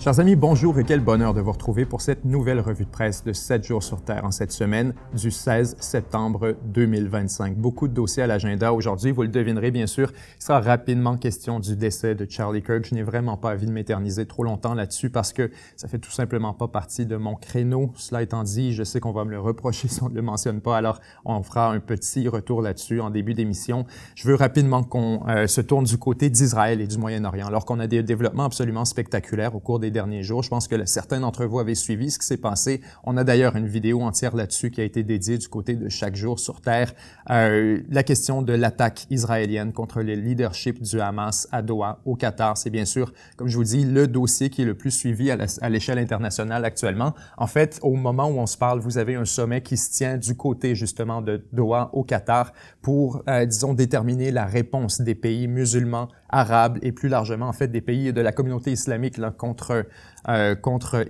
Chers amis, bonjour et quel bonheur de vous retrouver pour cette nouvelle revue de presse de 7 jours sur Terre en cette semaine du 16 septembre 2025. Beaucoup de dossiers à l'agenda aujourd'hui, vous le devinerez bien sûr. Il sera rapidement question du décès de Charlie Kirk. Je n'ai vraiment pas envie de m'éterniser trop longtemps là-dessus parce que ça fait tout simplement pas partie de mon créneau. Cela étant dit, je sais qu'on va me le reprocher si on ne le mentionne pas, alors on fera un petit retour là-dessus en début d'émission. Je veux rapidement qu'on se tourne du côté d'Israël et du Moyen-Orient, alors qu'on a des développements absolument spectaculaires au cours des derniers jours. Je pense que certains d'entre vous avaient suivi ce qui s'est passé. On a d'ailleurs une vidéo entière là-dessus qui a été dédiée du côté de Chaque jour sur Terre. La question de l'attaque israélienne contre le leadership du Hamas à Doha, au Qatar, c'est bien sûr, comme je vous dis, le dossier qui est le plus suivi à l'échelle internationale actuellement. En fait, au moment où on se parle, vous avez un sommet qui se tient du côté justement de Doha, au Qatar, pour, disons, déterminer la réponse des pays musulmans, arabes et plus largement, en fait, des pays de la communauté islamique là, contre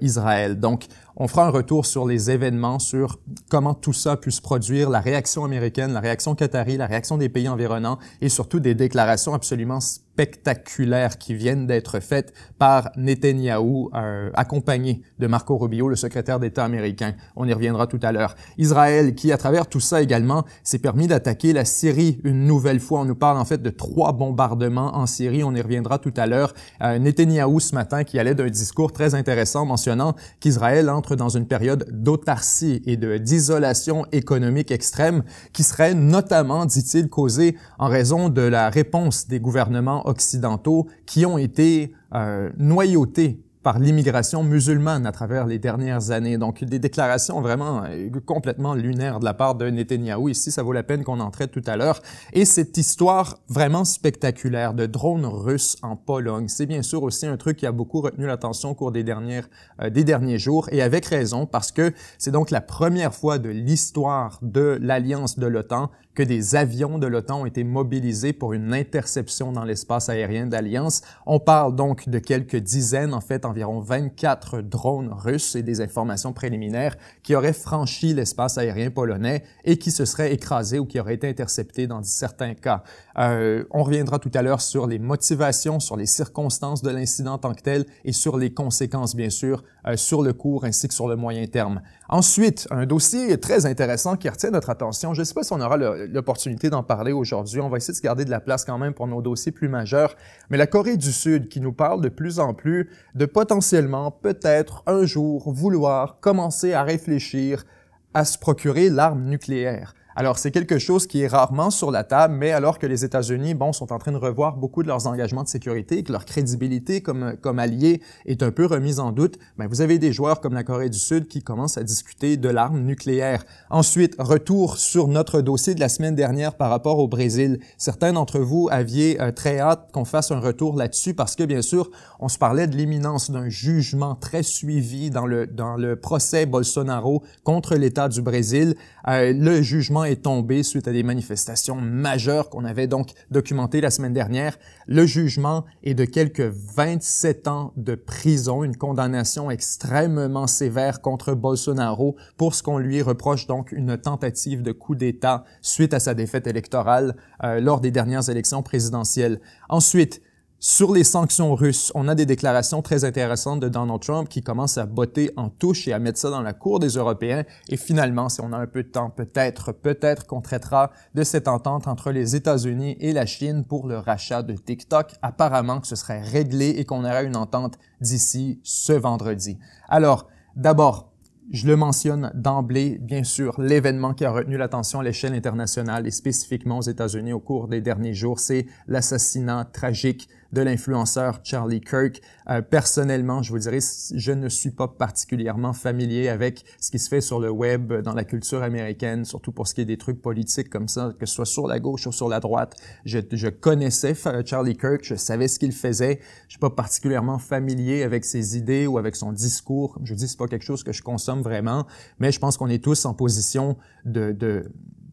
Israël. Donc, on fera un retour sur les événements, sur comment tout ça a pu se produire, la réaction américaine, la réaction qatari, la réaction des pays environnants et surtout des déclarations absolument spectaculaires qui viennent d'être faites par Netanyahou, accompagné de Marco Rubio, le secrétaire d'État américain. On y reviendra tout à l'heure. Israël, qui à travers tout ça également, s'est permis d'attaquer la Syrie une nouvelle fois. On nous parle en fait de 3 bombardements en Syrie. On y reviendra tout à l'heure. Netanyahou ce matin qui allait d'un discours très intéressant mentionnant qu'Israël entre dans une période d'autarcie et d'isolation économique extrême qui serait notamment, dit-il, causée en raison de la réponse des gouvernements occidentaux qui ont été noyautés par l'immigration musulmane à travers les dernières années. Donc, des déclarations vraiment complètement lunaires de la part de Netanyahou. Ici, ça vaut la peine qu'on en traite tout à l'heure. Et cette histoire vraiment spectaculaire de drones russes en Pologne, c'est bien sûr aussi un truc qui a beaucoup retenu l'attention au cours des derniers jours, et avec raison, parce que c'est donc la première fois de l'histoire de l'alliance de l'OTAN que des avions de l'OTAN ont été mobilisés pour une interception dans l'espace aérien d'Alliance. On parle donc de quelques dizaines, en fait environ 24 drones russes et des informations préliminaires qui auraient franchi l'espace aérien polonais et qui se seraient écrasés ou qui auraient été interceptés dans certains cas. On reviendra tout à l'heure sur les motivations, sur les circonstances de l'incident en tant que tel et sur les conséquences, bien sûr, sur le court ainsi que sur le moyen terme. Ensuite, un dossier très intéressant qui retient notre attention. Je ne sais pas si on aura l'opportunité d'en parler aujourd'hui. On va essayer de se garder de la place quand même pour nos dossiers plus majeurs. Mais la Corée du Sud qui nous parle de plus en plus de potentiellement, peut-être un jour, vouloir commencer à réfléchir à se procurer l'arme nucléaire. Alors, c'est quelque chose qui est rarement sur la table, mais alors que les États-Unis, sont en train de revoir beaucoup de leurs engagements de sécurité et que leur crédibilité comme allié est un peu remise en doute, vous avez des joueurs comme la Corée du Sud qui commencent à discuter de l'arme nucléaire. Ensuite, retour sur notre dossier de la semaine dernière par rapport au Brésil. Certains d'entre vous aviez très hâte qu'on fasse un retour là-dessus parce que, bien sûr, on se parlait de l'imminence d'un jugement très suivi dans le procès Bolsonaro contre l'État du Brésil. Le jugement est tombé suite à des manifestations majeures qu'on avait donc documentées la semaine dernière. Le jugement est de quelques 27 ans de prison, une condamnation extrêmement sévère contre Bolsonaro pour ce qu'on lui reproche donc une tentative de coup d'État suite à sa défaite électorale lors des dernières élections présidentielles. Ensuite, sur les sanctions russes, on a des déclarations très intéressantes de Donald Trump qui commence à botter en touche et à mettre ça dans la cour des Européens. Et finalement, si on a un peu de temps, peut-être qu'on traitera de cette entente entre les États-Unis et la Chine pour le rachat de TikTok. Apparemment que ce serait réglé et qu'on aurait une entente d'ici ce vendredi. Alors, d'abord, je le mentionne d'emblée, bien sûr, l'événement qui a retenu l'attention à l'échelle internationale et spécifiquement aux États-Unis au cours des derniers jours, c'est l'assassinat tragique de l'influenceur Charlie Kirk. Personnellement, je vous dirais, je ne suis pas particulièrement familier avec ce qui se fait sur le web, dans la culture américaine, surtout pour ce qui est des trucs politiques comme ça, que ce soit sur la gauche ou sur la droite. Je connaissais Charlie Kirk, je savais ce qu'il faisait. Je suis pas particulièrement familier avec ses idées ou avec son discours. Comme je vous dis, c'est pas quelque chose que je consomme vraiment, mais je pense qu'on est tous en position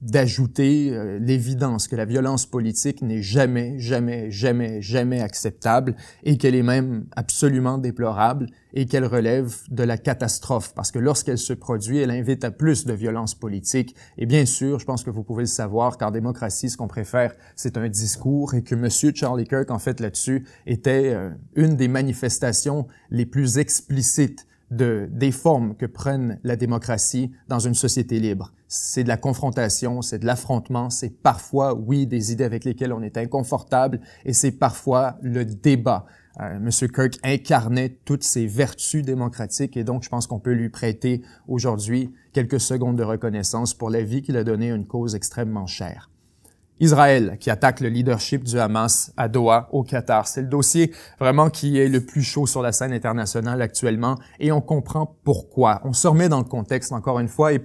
d'ajouter l'évidence que la violence politique n'est jamais, jamais, jamais, jamais acceptable et qu'elle est même absolument déplorable et qu'elle relève de la catastrophe parce que lorsqu'elle se produit, elle invite à plus de violence politique. Et bien sûr, je pense que vous pouvez le savoir qu'en démocratie, ce qu'on préfère, c'est un discours et que M. Charlie Kirk, en fait, là-dessus, était une des manifestations les plus explicites des formes que prennent la démocratie dans une société libre. C'est de la confrontation, c'est de l'affrontement, c'est parfois, oui, des idées avec lesquelles on est inconfortable et c'est parfois le débat. M. Kirk incarnait toutes ces vertus démocratiques et donc je pense qu'on peut lui prêter aujourd'hui quelques secondes de reconnaissance pour la vie qu'il a donnée à une cause extrêmement chère. Israël, qui attaque le leadership du Hamas à Doha, au Qatar. C'est le dossier vraiment qui est le plus chaud sur la scène internationale actuellement et on comprend pourquoi. On se remet dans le contexte encore une fois et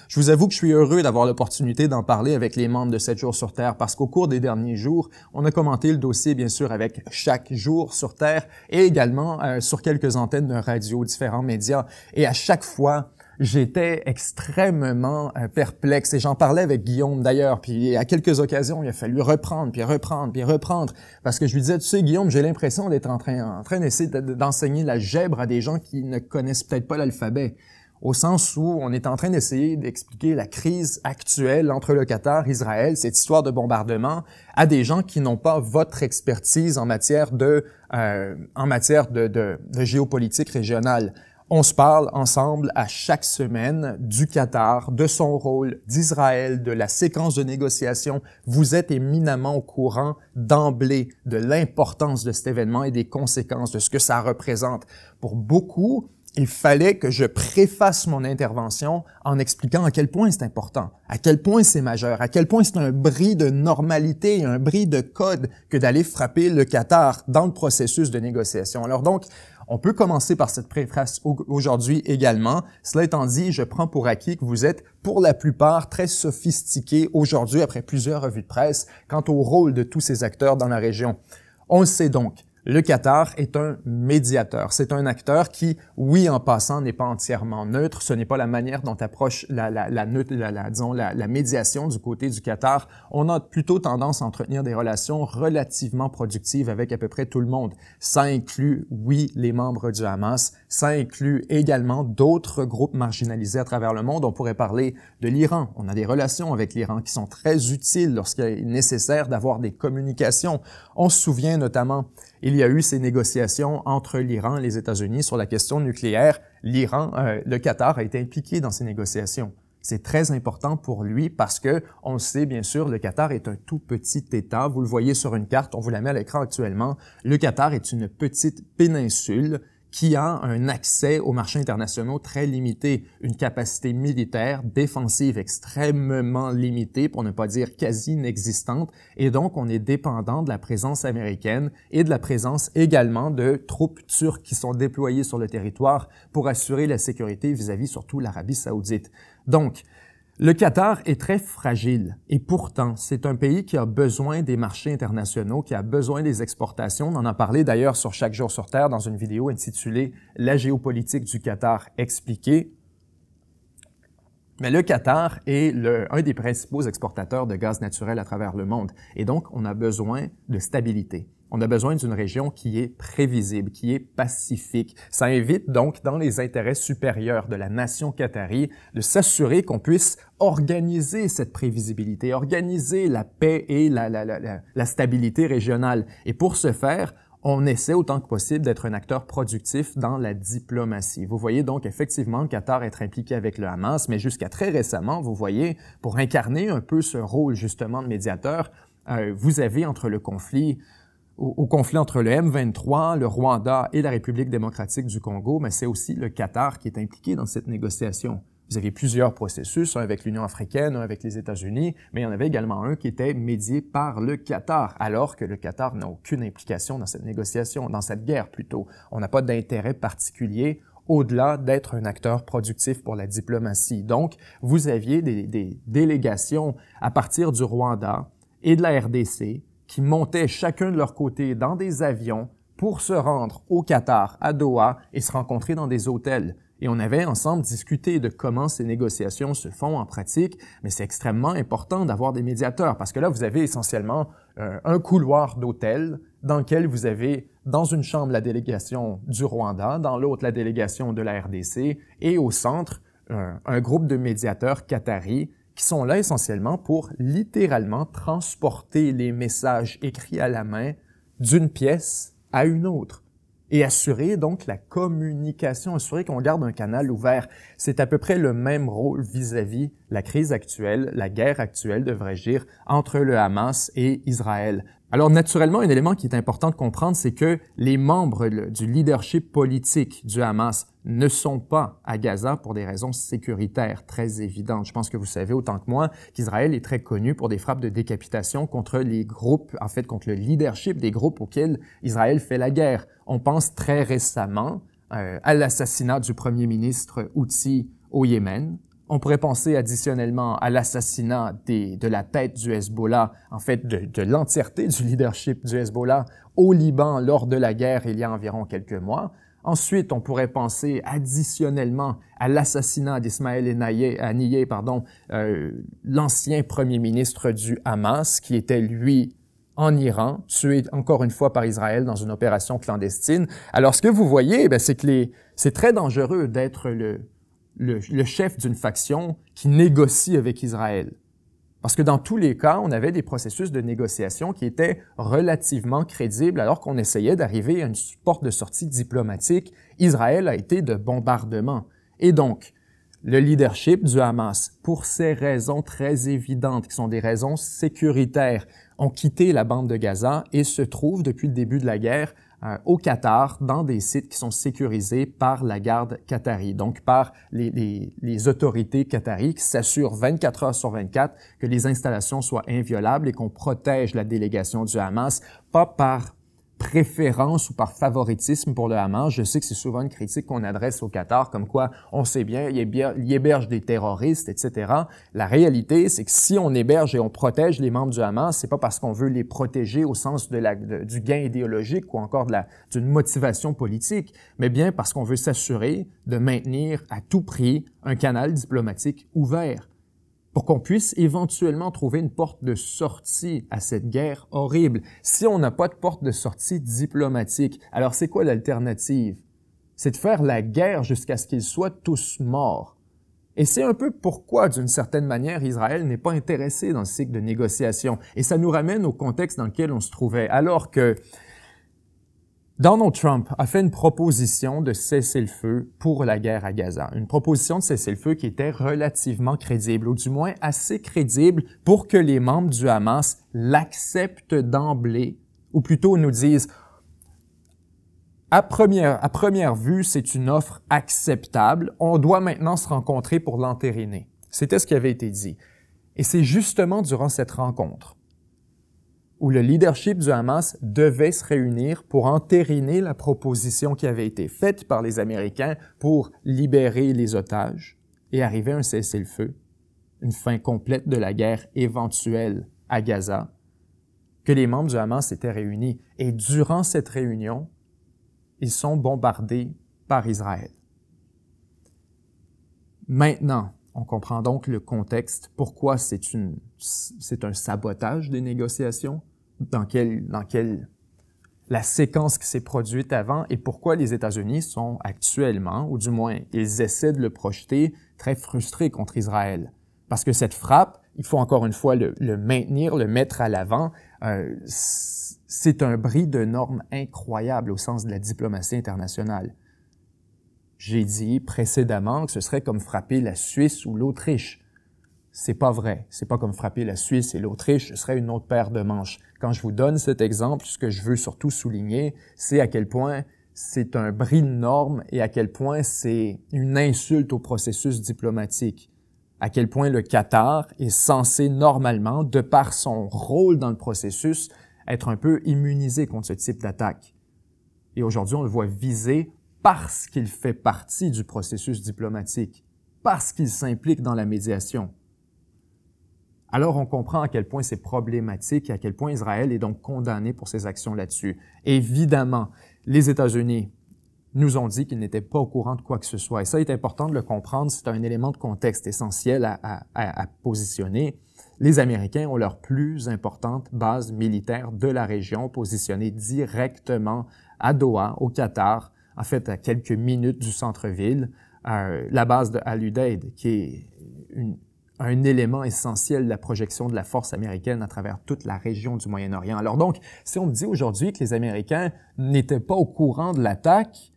je vous avoue que je suis heureux d'avoir l'opportunité d'en parler avec les membres de 7 jours sur Terre parce qu'au cours des derniers jours, on a commenté le dossier bien sûr avec Chaque jour sur Terre et également sur quelques antennes de radio, différents médias et à chaque fois, j'étais extrêmement perplexe et j'en parlais avec Guillaume d'ailleurs, puis à quelques occasions, il a fallu reprendre parce que je lui disais, tu sais Guillaume, j'ai l'impression d'être en train d'essayer d'enseigner l'algèbre à des gens qui ne connaissent peut-être pas l'alphabet, au sens où on est en train d'essayer d'expliquer la crise actuelle entre le Qatar et Israël, cette histoire de bombardement, à des gens qui n'ont pas votre expertise en matière de géopolitique régionale. On se parle ensemble à chaque semaine du Qatar, de son rôle, d'Israël, de la séquence de négociation. Vous êtes éminemment au courant d'emblée de l'importance de cet événement et des conséquences de ce que ça représente. Pour beaucoup, il fallait que je préface mon intervention en expliquant à quel point c'est important, à quel point c'est majeur, à quel point c'est un bris de normalité, un bris de code que d'aller frapper le Qatar dans le processus de négociation. Alors donc, on peut commencer par cette préface aujourd'hui également. Cela étant dit, je prends pour acquis que vous êtes pour la plupart très sophistiqués aujourd'hui après plusieurs revues de presse quant au rôle de tous ces acteurs dans la région. On le sait donc. Le Qatar est un médiateur. C'est un acteur qui, oui, en passant, n'est pas entièrement neutre. Ce n'est pas la manière dont approche la médiation du côté du Qatar. On a plutôt tendance à entretenir des relations relativement productives avec à peu près tout le monde. Ça inclut, oui, les membres du Hamas. Ça inclut également d'autres groupes marginalisés à travers le monde. On pourrait parler de l'Iran. On a des relations avec l'Iran qui sont très utiles lorsqu'il est nécessaire d'avoir des communications. On se souvient notamment il y a eu ces négociations entre l'Iran et les États-Unis sur la question nucléaire. Le Qatar a été impliqué dans ces négociations. C'est très important pour lui parce que, on le sait bien sûr, le Qatar est un tout petit État. Vous le voyez sur une carte, on vous la met à l'écran actuellement. Le Qatar est une petite péninsule qui a un accès aux marchés internationaux très limité, une capacité militaire défensive extrêmement limitée, pour ne pas dire quasi inexistante, et donc on est dépendant de la présence américaine et de la présence également de troupes turques qui sont déployées sur le territoire pour assurer la sécurité vis-à-vis surtout l'Arabie saoudite. Donc, le Qatar est très fragile et pourtant, c'est un pays qui a besoin des marchés internationaux, qui a besoin des exportations. On en a parlé d'ailleurs sur Chaque jour sur Terre dans une vidéo intitulée « La géopolitique du Qatar expliquée ». Mais le Qatar est un des principaux exportateurs de gaz naturel à travers le monde et donc on a besoin de stabilité. On a besoin d'une région qui est prévisible, qui est pacifique. Ça invite donc, dans les intérêts supérieurs de la nation qatari, de s'assurer qu'on puisse organiser cette prévisibilité, organiser la paix et la stabilité régionale. Et pour ce faire, on essaie autant que possible d'être un acteur productif dans la diplomatie. Vous voyez donc effectivement le Qatar être impliqué avec le Hamas, mais jusqu'à très récemment, vous voyez, pour incarner un peu ce rôle justement de médiateur, vous avez entre le conflit au conflit entre le M23, le Rwanda et la République démocratique du Congo, mais c'est aussi le Qatar qui est impliqué dans cette négociation. Vous avez plusieurs processus, un avec l'Union africaine, un avec les États-Unis, mais il y en avait également un qui était médié par le Qatar, alors que le Qatar n'a aucune implication dans cette négociation, dans cette guerre plutôt. On n'a pas d'intérêt particulier au-delà d'être un acteur productif pour la diplomatie. Donc, vous aviez des délégations à partir du Rwanda et de la RDC qui montaient chacun de leur côté dans des avions pour se rendre au Qatar, à Doha, et se rencontrer dans des hôtels. Et on avait ensemble discuté de comment ces négociations se font en pratique, mais c'est extrêmement important d'avoir des médiateurs parce que là, vous avez essentiellement un couloir d'hôtel dans lequel vous avez dans une chambre la délégation du Rwanda, dans l'autre la délégation de la RDC et au centre un groupe de médiateurs qataris qui sont là essentiellement pour littéralement transporter les messages écrits à la main d'une pièce à une autre et assurer donc la communication, assurer qu'on garde un canal ouvert. C'est à peu près le même rôle vis-à-vis la crise actuelle, la guerre actuelle, devrais-je dire, entre le Hamas et Israël. Alors, naturellement, un élément qui est important de comprendre, c'est que les membres du leadership politique du Hamas ne sont pas à Gaza pour des raisons sécuritaires très évidentes. Je pense que vous savez autant que moi qu'Israël est très connu pour des frappes de décapitation contre les groupes, en fait, contre le leadership des groupes auxquels Israël fait la guerre. On pense très récemment à l'assassinat du premier ministre Houthi au Yémen. On pourrait penser additionnellement à l'assassinat de la tête du Hezbollah, en fait de l'entièreté du leadership du Hezbollah au Liban lors de la guerre il y a environ quelques mois. Ensuite, on pourrait penser additionnellement à l'assassinat d'Ismaël Haniyeh, l'ancien premier ministre du Hamas, qui était lui en Iran, tué encore une fois par Israël dans une opération clandestine. Alors, ce que vous voyez, c'est que c'est très dangereux d'être le chef d'une faction qui négocie avec Israël. Parce que dans tous les cas, on avait des processus de négociation qui étaient relativement crédibles alors qu'on essayait d'arriver à une porte de sortie diplomatique. Israël a été de bombardement. Et donc, le leadership du Hamas, pour ces raisons très évidentes, qui sont des raisons sécuritaires, ont quitté la bande de Gaza et se trouvent depuis le début de la guerre au Qatar, dans des sites qui sont sécurisés par la garde qatari, donc par les autorités qataries qui s'assurent 24 heures sur 24 que les installations soient inviolables et qu'on protège la délégation du Hamas, pas par préférence ou par favoritisme pour le Hamas. Je sais que c'est souvent une critique qu'on adresse au Qatar, comme quoi on sait bien, il héberge des terroristes, etc. La réalité, c'est que si on héberge et on protège les membres du Hamas, c'est pas parce qu'on veut les protéger au sens du gain idéologique ou encore d'une motivation politique, mais bien parce qu'on veut s'assurer de maintenir à tout prix un canal diplomatique ouvert, pour qu'on puisse éventuellement trouver une porte de sortie à cette guerre horrible. Si on n'a pas de porte de sortie diplomatique, alors c'est quoi l'alternative? C'est de faire la guerre jusqu'à ce qu'ils soient tous morts. Et c'est un peu pourquoi, d'une certaine manière, Israël n'est pas intéressé dans le cycle de négociation. Et ça nous ramène au contexte dans lequel on se trouvait, alors que Donald Trump a fait une proposition de cessez-le-feu pour la guerre à Gaza. Une proposition de cessez-le-feu qui était relativement crédible, ou du moins assez crédible pour que les membres du Hamas l'acceptent d'emblée, ou plutôt nous disent à première vue, c'est une offre acceptable, on doit maintenant se rencontrer pour l'entériner. C'était ce qui avait été dit. Et c'est justement durant cette rencontre où le leadership du Hamas devait se réunir pour entériner la proposition qui avait été faite par les Américains pour libérer les otages et arriver à un cessez-le-feu, une fin complète de la guerre éventuelle à Gaza, que les membres du Hamas s'étaient réunis. Et durant cette réunion, ils sont bombardés par Israël. Maintenant, on comprend donc le contexte, pourquoi c'est un sabotage des négociations, dans quelle la séquence qui s'est produite avant et pourquoi les États-Unis sont actuellement, ou du moins ils essaient de le projeter, très frustrés contre Israël. Parce que cette frappe, il faut encore une fois le maintenir, le mettre à l'avant, c'est un bris de normes incroyable au sens de la diplomatie internationale. J'ai dit précédemment que ce serait comme frapper la Suisse ou l'Autriche. C'est pas vrai. C'est pas comme frapper la Suisse et l'Autriche, ce serait une autre paire de manches. Quand je vous donne cet exemple, ce que je veux surtout souligner, c'est à quel point c'est un bris de normes et à quel point c'est une insulte au processus diplomatique. À quel point le Qatar est censé normalement, de par son rôle dans le processus, être un peu immunisé contre ce type d'attaque. Et aujourd'hui, on le voit visé parce qu'il fait partie du processus diplomatique, parce qu'il s'implique dans la médiation. Alors on comprend à quel point c'est problématique et à quel point Israël est donc condamné pour ses actions là-dessus. Évidemment, les États-Unis nous ont dit qu'ils n'étaient pas au courant de quoi que ce soit. Et ça est important de le comprendre, c'est un élément de contexte essentiel à positionner. Les Américains ont leur plus importante base militaire de la région, positionnée directement à Doha, au Qatar, en fait à quelques minutes du centre-ville, la base de Al-Udeid, qui est un élément essentiel de la projection de la force américaine à travers toute la région du Moyen-Orient. Alors donc, si on me dit aujourd'hui que les Américains n'étaient pas au courant de l'attaque,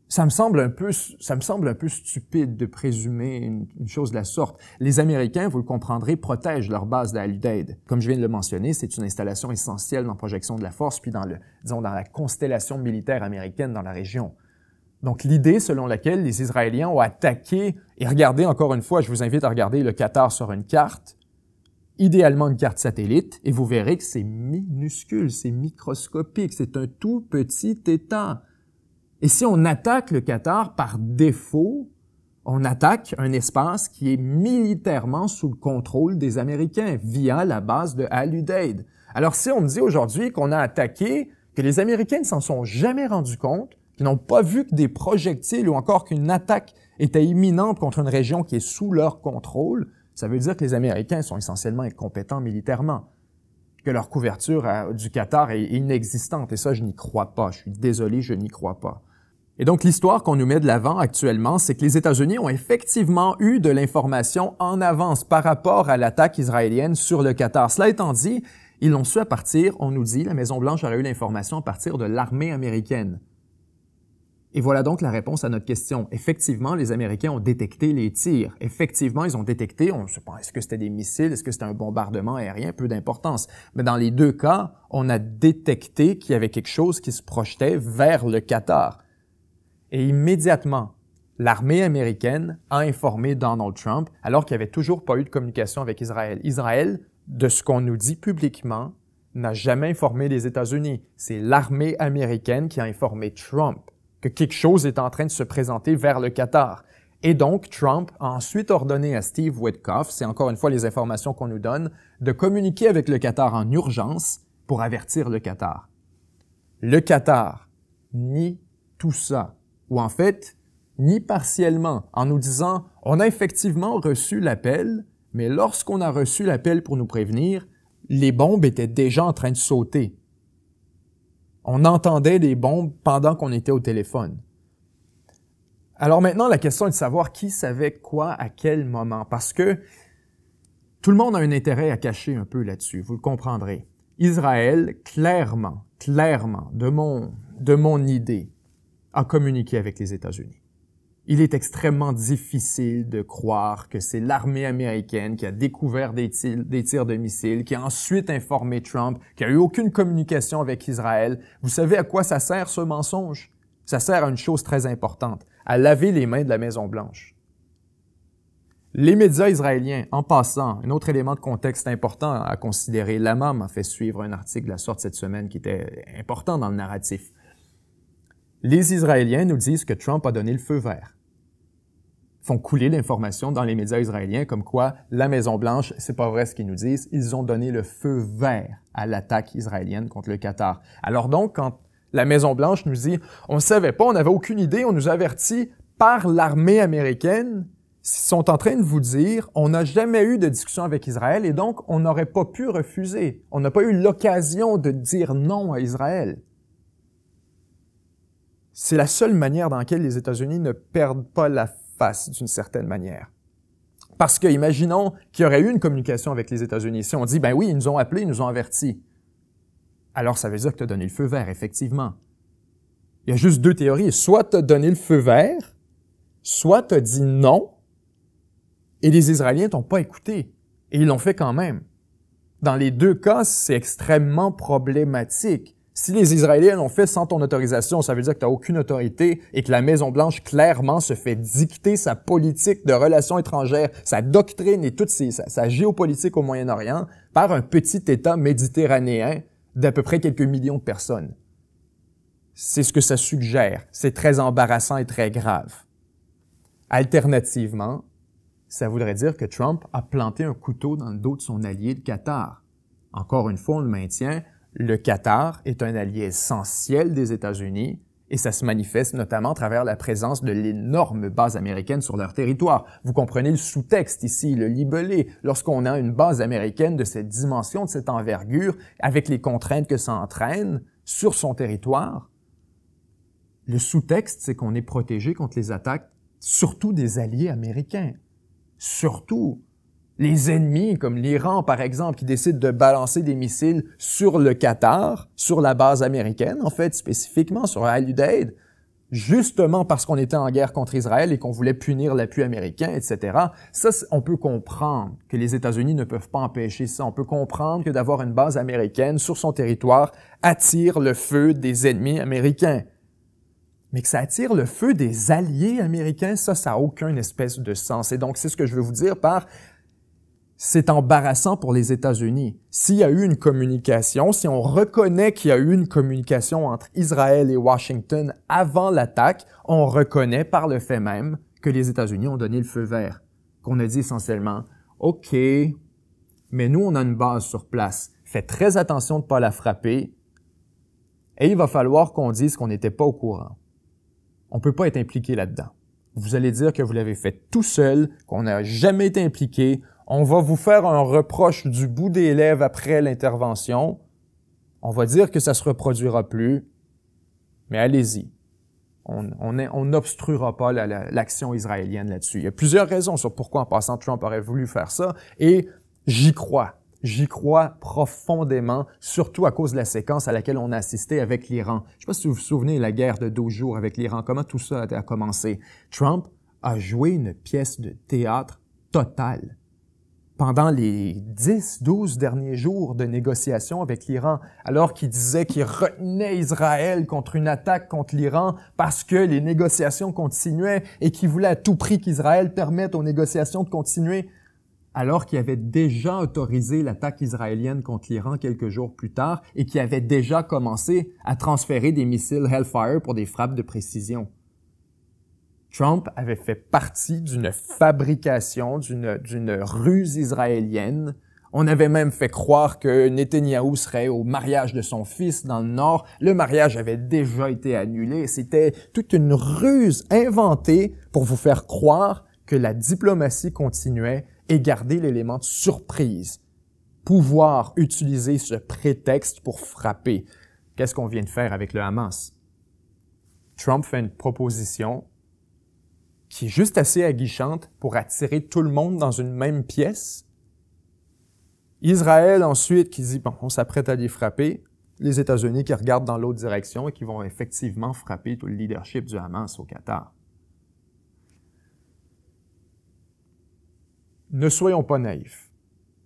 ça me semble un peu stupide de présumer une chose de la sorte. Les Américains, vous le comprendrez, protègent leur base d'Al-Udeid. Comme je viens de le mentionner, c'est une installation essentielle dans la projection de la force, puis dans la constellation militaire américaine dans la région. Donc, l'idée selon laquelle les Israéliens ont attaqué, et regardez encore une fois, je vous invite à regarder le Qatar sur une carte, idéalement une carte satellite, et vous verrez que c'est minuscule, c'est microscopique, c'est un tout petit État. Et si on attaque le Qatar par défaut, on attaque un espace qui est militairement sous le contrôle des Américains via la base de Al-Udeid. Alors, si on me dit aujourd'hui qu'on a attaqué, que les Américains ne s'en sont jamais rendus compte, qui n'ont pas vu que des projectiles ou encore qu'une attaque était imminente contre une région qui est sous leur contrôle, ça veut dire que les Américains sont essentiellement incompétents militairement, que leur couverture du Qatar est inexistante. Et ça, je n'y crois pas. Je suis désolé, je n'y crois pas. Et donc, l'histoire qu'on nous met de l'avant actuellement, c'est que les États-Unis ont effectivement eu de l'information en avance par rapport à l'attaque israélienne sur le Qatar. Cela étant dit, ils l'ont su à partir, on nous dit, la Maison-Blanche aurait eu l'information à partir de l'armée américaine. Et voilà donc la réponse à notre question. Effectivement, les Américains ont détecté les tirs. Effectivement, ils ont détecté, on ne sait pas, est-ce que c'était des missiles, est-ce que c'était un bombardement aérien, peu d'importance. Mais dans les deux cas, on a détecté qu'il y avait quelque chose qui se projetait vers le Qatar. Et immédiatement, l'armée américaine a informé Donald Trump, alors qu'il n'y avait toujours pas eu de communication avec Israël. Israël, de ce qu'on nous dit publiquement, n'a jamais informé les États-Unis. C'est l'armée américaine qui a informé Trump que quelque chose est en train de se présenter vers le Qatar. Et donc, Trump a ensuite ordonné à Steve Witkoff, c'est encore une fois les informations qu'on nous donne, de communiquer avec le Qatar en urgence pour avertir le Qatar. Le Qatar nie tout ça, ou en fait, nie partiellement, en nous disant « On a effectivement reçu l'appel, mais lorsqu'on a reçu l'appel pour nous prévenir, les bombes étaient déjà en train de sauter. » On entendait les bombes pendant qu'on était au téléphone. Alors maintenant, la question est de savoir qui savait quoi à quel moment, parce que tout le monde a un intérêt à cacher un peu là-dessus, vous le comprendrez. Israël, clairement, de mon idée, a communiqué avec les États-Unis. Il est extrêmement difficile de croire que c'est l'armée américaine qui a découvert des tirs de missiles, qui a ensuite informé Trump, qui a eu aucune communication avec Israël. Vous savez à quoi ça sert, ce mensonge? Ça sert à une chose très importante, à laver les mains de la Maison-Blanche. Les médias israéliens, en passant, un autre élément de contexte important à considérer, l'AMAM a fait suivre un article de la sorte cette semaine qui était important dans le narratif. Les Israéliens nous disent que Trump a donné le feu vert. Ils font couler l'information dans les médias israéliens comme quoi la Maison-Blanche, c'est pas vrai ce qu'ils nous disent, ils ont donné le feu vert à l'attaque israélienne contre le Qatar. Alors donc, quand la Maison-Blanche nous dit « On ne savait pas, on n'avait aucune idée, on nous a avertis par l'armée américaine », ils sont en train de vous dire « On n'a jamais eu de discussion avec Israël et donc on n'aurait pas pu refuser. On n'a pas eu l'occasion de dire non à Israël. » C'est la seule manière dans laquelle les États-Unis ne perdent pas la face d'une certaine manière. Parce que, imaginons qu'il y aurait eu une communication avec les États-Unis. Si on dit, ben oui, ils nous ont appelés, ils nous ont avertis. Alors, ça veut dire que tu as donné le feu vert, effectivement. Il y a juste deux théories. Soit tu as donné le feu vert, soit tu as dit non, et les Israéliens t'ont pas écouté. Et ils l'ont fait quand même. Dans les deux cas, c'est extrêmement problématique. Si les Israéliens l'ont fait sans ton autorisation, ça veut dire que tu n'as aucune autorité et que la Maison-Blanche, clairement, se fait dicter sa politique de relations étrangères, sa doctrine et toute sa géopolitique au Moyen-Orient par un petit État méditerranéen d'à peu près quelques millions de personnes. C'est ce que ça suggère. C'est très embarrassant et très grave. Alternativement, ça voudrait dire que Trump a planté un couteau dans le dos de son allié, le Qatar. Encore une fois, on le maintient. Le Qatar est un allié essentiel des États-Unis Et ça se manifeste notamment à travers la présence de l'énorme base américaine sur leur territoire. Vous comprenez le sous-texte ici, le libellé. Lorsqu'on a une base américaine de cette dimension, de cette envergure, avec les contraintes que ça entraîne sur son territoire, le sous-texte, c'est qu'on est protégé contre les attaques, surtout des alliés américains. Surtout les ennemis, comme l'Iran, par exemple, qui décident de balancer des missiles sur le Qatar, sur la base américaine, en fait, spécifiquement sur Al-Udeid, justement parce qu'on était en guerre contre Israël et qu'on voulait punir l'appui américain, etc. Ça, on peut comprendre que les États-Unis ne peuvent pas empêcher ça. On peut comprendre que d'avoir une base américaine sur son territoire attire le feu des ennemis américains. Mais que ça attire le feu des alliés américains, ça n'a aucune espèce de sens. Et donc, c'est ce que je veux vous dire par c'est embarrassant pour les États-Unis. S'il y a eu une communication, si on reconnaît qu'il y a eu une communication entre Israël et Washington avant l'attaque, on reconnaît par le fait même que les États-Unis ont donné le feu vert. Qu'on a dit essentiellement, OK, mais nous, on a une base sur place. Faites très attention de ne pas la frapper. Et il va falloir qu'on dise qu'on n'était pas au courant. On ne peut pas être impliqué là-dedans. Vous allez dire que vous l'avez fait tout seul, qu'on n'a jamais été impliqué. On va vous faire un reproche du bout des lèvres après l'intervention. On va dire que ça se reproduira plus. Mais allez-y. On n'obstruera pas l'action israélienne là-dessus. Il y a plusieurs raisons sur pourquoi, en passant, Trump aurait voulu faire ça. Et j'y crois. J'y crois profondément, surtout à cause de la séquence à laquelle on a assisté avec l'Iran. Je ne sais pas si vous vous souvenez de la guerre de 12 jours avec l'Iran, comment tout ça a commencé. Trump a joué une pièce de théâtre totale. Pendant les 10-12 derniers jours de négociations avec l'Iran, alors qu'il disait qu'il retenait Israël contre une attaque contre l'Iran parce que les négociations continuaient et qu'il voulait à tout prix qu'Israël permette aux négociations de continuer, alors qu'il avait déjà autorisé l'attaque israélienne contre l'Iran quelques jours plus tard et qu'il avait déjà commencé à transférer des missiles Hellfire pour des frappes de précision. Trump avait fait partie d'une fabrication, d'une ruse israélienne. On avait même fait croire que Netanyahou serait au mariage de son fils dans le Nord. Le mariage avait déjà été annulé. C'était toute une ruse inventée pour vous faire croire que la diplomatie continuait et garder l'élément de surprise. Pouvoir utiliser ce prétexte pour frapper. Qu'est-ce qu'on vient de faire avec le Hamas? Trump fait une proposition qui est juste assez aguichante pour attirer tout le monde dans une même pièce. Israël ensuite qui dit, bon, on s'apprête à les frapper. Les États-Unis qui regardent dans l'autre direction et qui vont effectivement frapper tout le leadership du Hamas au Qatar. Ne soyons pas naïfs.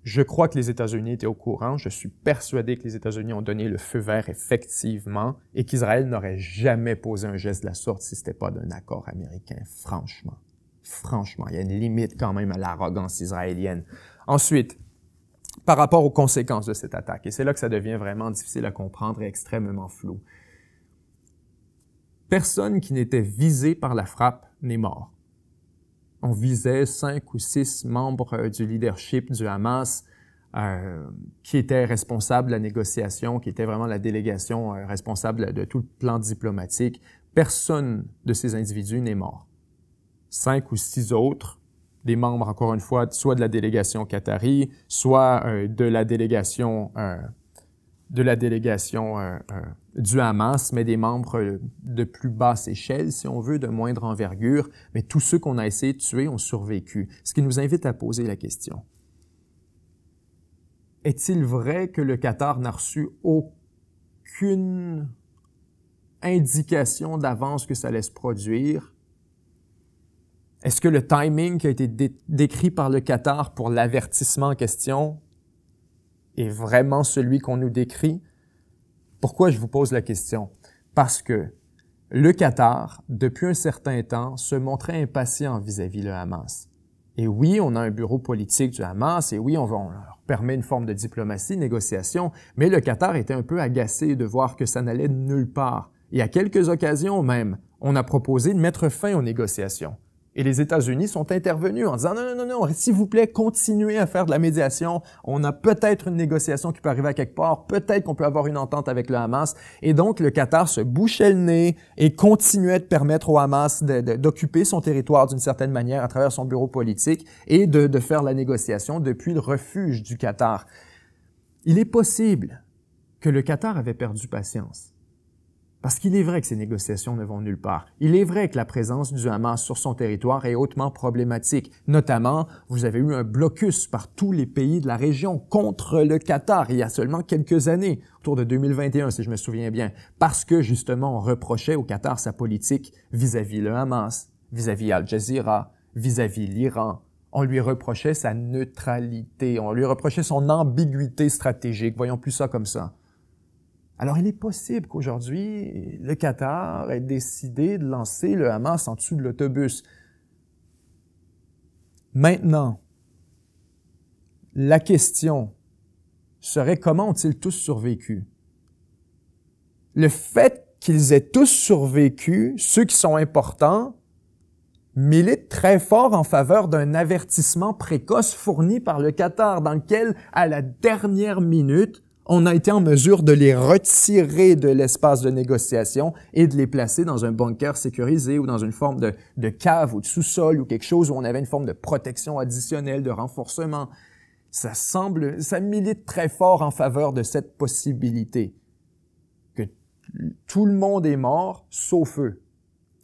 Je crois que les États-Unis étaient au courant. Je suis persuadé que les États-Unis ont donné le feu vert effectivement et qu'Israël n'aurait jamais posé un geste de la sorte si ce n'était pas d'un accord américain. Franchement. Franchement, il y a une limite quand même à l'arrogance israélienne. Ensuite, par rapport aux conséquences de cette attaque, et c'est là que ça devient vraiment difficile à comprendre et extrêmement flou. Personne qui n'était visé par la frappe n'est mort. On visait 5 ou 6 membres du leadership du Hamas qui étaient responsables de la négociation, qui étaient vraiment la délégation responsable de tout le plan diplomatique. Personne de ces individus n'est mort. 5 ou 6 autres, des membres, encore une fois, soit de la délégation qatari, soit de la délégation du Hamas, mais des membres de plus basse échelle, si on veut, de moindre envergure, mais tous ceux qu'on a essayé de tuer ont survécu. Ce qui nous invite à poser la question. Est-il vrai que le Qatar n'a reçu aucune indication d'avance que ça allait se produire? Est-ce que le timing qui a été décrit par le Qatar pour l'avertissement en question est vraiment celui qu'on nous décrit? Pourquoi je vous pose la question? Parce que le Qatar, depuis un certain temps, se montrait impatient vis-à-vis le Hamas. Et oui, on a un bureau politique du Hamas, et oui, on leur permet une forme de diplomatie, négociation, mais le Qatar était un peu agacé de voir que ça n'allait de nulle part. Et à quelques occasions même, on a proposé de mettre fin aux négociations. Et les États-Unis sont intervenus en disant « Non, non, non, non, s'il vous plaît, continuez à faire de la médiation. On a peut-être une négociation qui peut arriver à quelque part. Peut-être qu'on peut avoir une entente avec le Hamas. » Et donc, le Qatar se bouchait le nez et continuait de permettre au Hamas d'occuper son territoire d'une certaine manière à travers son bureau politique et de faire la négociation depuis le refuge du Qatar. Il est possible que le Qatar avait perdu patience. Parce qu'il est vrai que ces négociations ne vont nulle part. Il est vrai que la présence du Hamas sur son territoire est hautement problématique. Notamment, vous avez eu un blocus par tous les pays de la région contre le Qatar il y a seulement quelques années, autour de 2021 si je me souviens bien, parce que justement on reprochait au Qatar sa politique vis-à-vis le Hamas, vis-à-vis Al Jazeera, vis-à-vis l'Iran. On lui reprochait sa neutralité, on lui reprochait son ambiguïté stratégique, voyons plus ça comme ça. Alors, il est possible qu'aujourd'hui, le Qatar ait décidé de lancer le Hamas en dessous de l'autobus. Maintenant, la question serait comment ont-ils tous survécu? Le fait qu'ils aient tous survécu, ceux qui sont importants, milite très fort en faveur d'un avertissement précoce fourni par le Qatar, dans lequel, à la dernière minute, on a été en mesure de les retirer de l'espace de négociation et de les placer dans un bunker sécurisé ou dans une forme de cave ou de sous-sol ou quelque chose où on avait une forme de protection additionnelle, de renforcement. Ça milite très fort en faveur de cette possibilité que tout le monde est mort, sauf eux.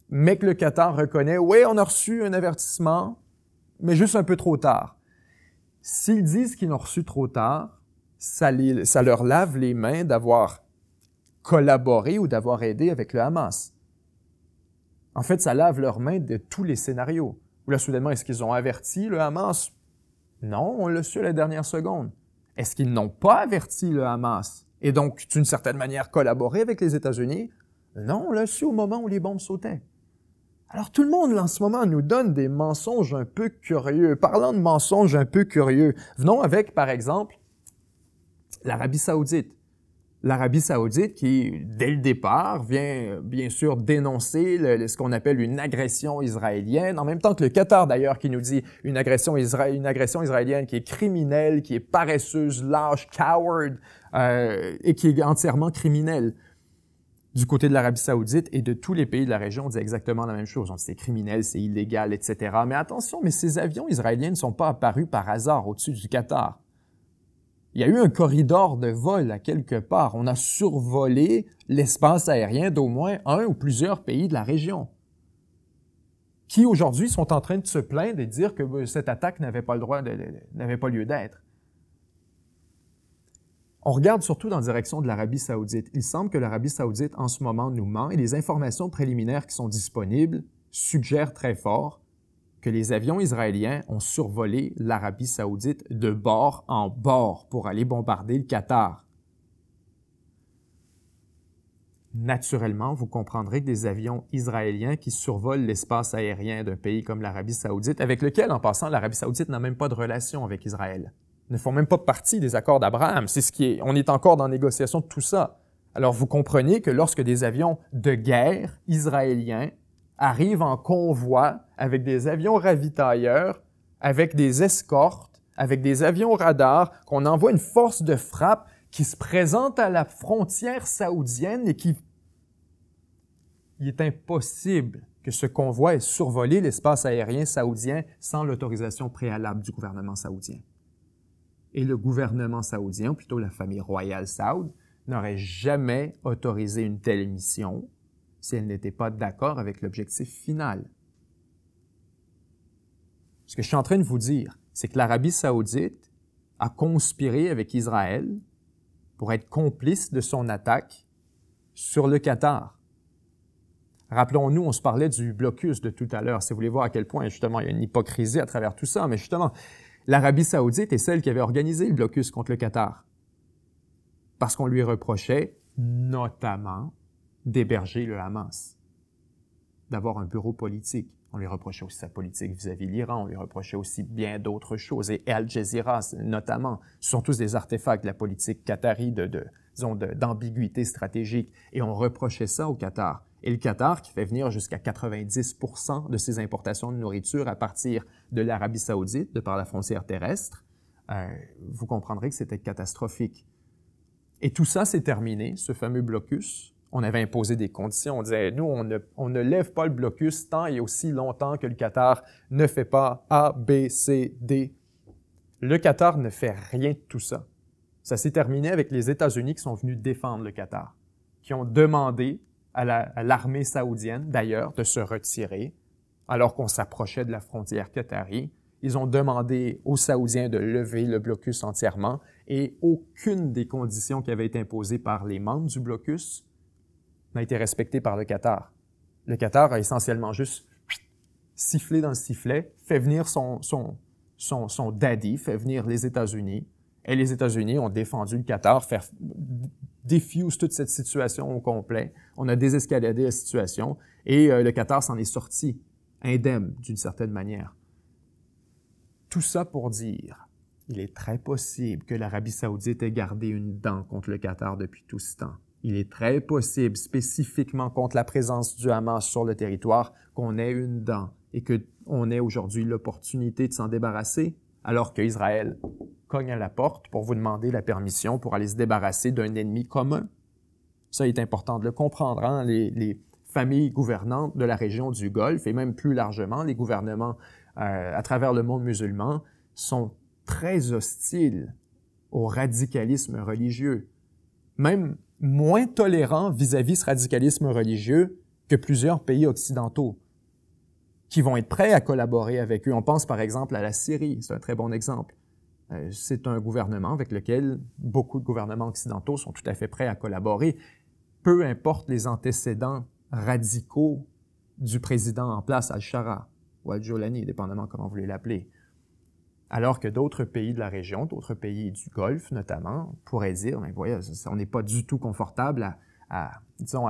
Mais que le Qatar reconnaît, oui, on a reçu un avertissement, mais juste un peu trop tard. S'ils disent qu'ils l'ont reçu trop tard, ça leur lave les mains d'avoir collaboré ou d'avoir aidé avec le Hamas. En fait, ça lave leurs mains de tous les scénarios. Ou là, soudainement, est-ce qu'ils ont averti le Hamas? Non, on l'a su à la dernière seconde. Est-ce qu'ils n'ont pas averti le Hamas et donc, d'une certaine manière, collaboré avec les États-Unis? Non, on l'a su au moment où les bombes sautaient. Alors, tout le monde, là, en ce moment, nous donne des mensonges un peu curieux. Parlant de mensonges un peu curieux, venons avec, par exemple, l'Arabie saoudite. L'Arabie saoudite qui, dès le départ, vient bien sûr dénoncer ce qu'on appelle une agression israélienne, en même temps que le Qatar d'ailleurs qui nous dit une agression israélienne qui est criminelle, qui est paresseuse, lâche, coward, et qui est entièrement criminelle. Du côté de l'Arabie saoudite et de tous les pays de la région, on dit exactement la même chose. C'est criminel, c'est illégal, etc. Mais attention, mais ces avions israéliens ne sont pas apparus par hasard au-dessus du Qatar. Il y a eu un corridor de vol à quelque part. On a survolé l'espace aérien d'au moins un ou plusieurs pays de la région qui aujourd'hui sont en train de se plaindre et de dire que cette attaque n'avait pas lieu d'être. On regarde surtout dans la direction de l'Arabie saoudite. Il semble que l'Arabie saoudite en ce moment nous ment et les informations préliminaires qui sont disponibles suggèrent très fort que les avions israéliens ont survolé l'Arabie saoudite de bord en bord pour aller bombarder le Qatar. Naturellement, vous comprendrez que des avions israéliens qui survolent l'espace aérien d'un pays comme l'Arabie saoudite, avec lequel, en passant, l'Arabie saoudite n'a même pas de relation avec Israël, ne font même pas partie des accords d'Abraham. On est encore dans la négociation de tout ça. Alors, vous comprenez que lorsque des avions de guerre israéliens arrivent en convoi avec des avions ravitailleurs, avec des escortes, avec des avions radars, qu'on envoie une force de frappe qui se présente à la frontière saoudienne et il est impossible que ce convoi ait survolé l'espace aérien saoudien sans l'autorisation préalable du gouvernement saoudien. Et le gouvernement saoudien, ou plutôt la famille royale saoud, n'aurait jamais autorisé une telle mission si elle n'était pas d'accord avec l'objectif final. Ce que je suis en train de vous dire, c'est que l'Arabie saoudite a conspiré avec Israël pour être complice de son attaque sur le Qatar. Rappelons-nous, on se parlait du blocus de tout à l'heure. Si vous voulez voir à quel point, justement, il y a une hypocrisie à travers tout ça, mais justement, l'Arabie saoudite est celle qui avait organisé le blocus contre le Qatar. Parce qu'on lui reprochait, notamment, d'héberger le Hamas, d'avoir un bureau politique. On lui reprochait aussi sa politique vis-à-vis de l'Iran, on lui reprochait aussi bien d'autres choses. Et Al Jazeera, notamment, ce sont tous des artefacts de la politique qatari d'ambiguïté stratégique. Et on reprochait ça au Qatar. Et le Qatar, qui fait venir jusqu'à 90% de ses importations de nourriture à partir de l'Arabie saoudite, de par la frontière terrestre, vous comprendrez que c'était catastrophique. Et tout ça s'est terminé, ce fameux blocus. On avait imposé des conditions. On disait, nous, on ne lève pas le blocus tant et aussi longtemps que le Qatar ne fait pas A, B, C, D. Le Qatar ne fait rien de tout ça. Ça s'est terminé avec les États-Unis qui sont venus défendre le Qatar, qui ont demandé à l'armée saoudienne, d'ailleurs, de se retirer alors qu'on s'approchait de la frontière qatari. Ils ont demandé aux Saoudiens de lever le blocus entièrement et aucune des conditions qui avaient été imposées par les membres du blocus n'a été respectée par le Qatar. Le Qatar a essentiellement juste sifflé dans le sifflet, fait venir son daddy, fait venir les États-Unis, et les États-Unis ont défendu le Qatar, défuse toute cette situation au complet. On a désescaladé la situation et le Qatar s'en est sorti indemne d'une certaine manière. Tout ça pour dire, il est très possible que l'Arabie saoudite ait gardé une dent contre le Qatar depuis tout ce temps. Il est très possible, spécifiquement contre la présence du Hamas sur le territoire, qu'on ait une dent et qu'on ait aujourd'hui l'opportunité de s'en débarrasser, alors qu'Israël cogne à la porte pour vous demander la permission pour aller se débarrasser d'un ennemi commun. Ça est important de le comprendre. Hein? Les familles gouvernantes de la région du Golfe et même plus largement les gouvernements à travers le monde musulman sont très hostiles au radicalisme religieux, même moins tolérants vis-à-vis ce radicalisme religieux que plusieurs pays occidentaux qui vont être prêts à collaborer avec eux. On pense par exemple à la Syrie, c'est un très bon exemple. C'est un gouvernement avec lequel beaucoup de gouvernements occidentaux sont tout à fait prêts à collaborer, peu importe les antécédents radicaux du président en place, Al-Shara ou Al-Jolani, dépendamment comment vous voulez l'appeler. Alors que d'autres pays de la région, d'autres pays du Golfe notamment, pourraient dire, mais voyez, on n'est pas du tout confortable à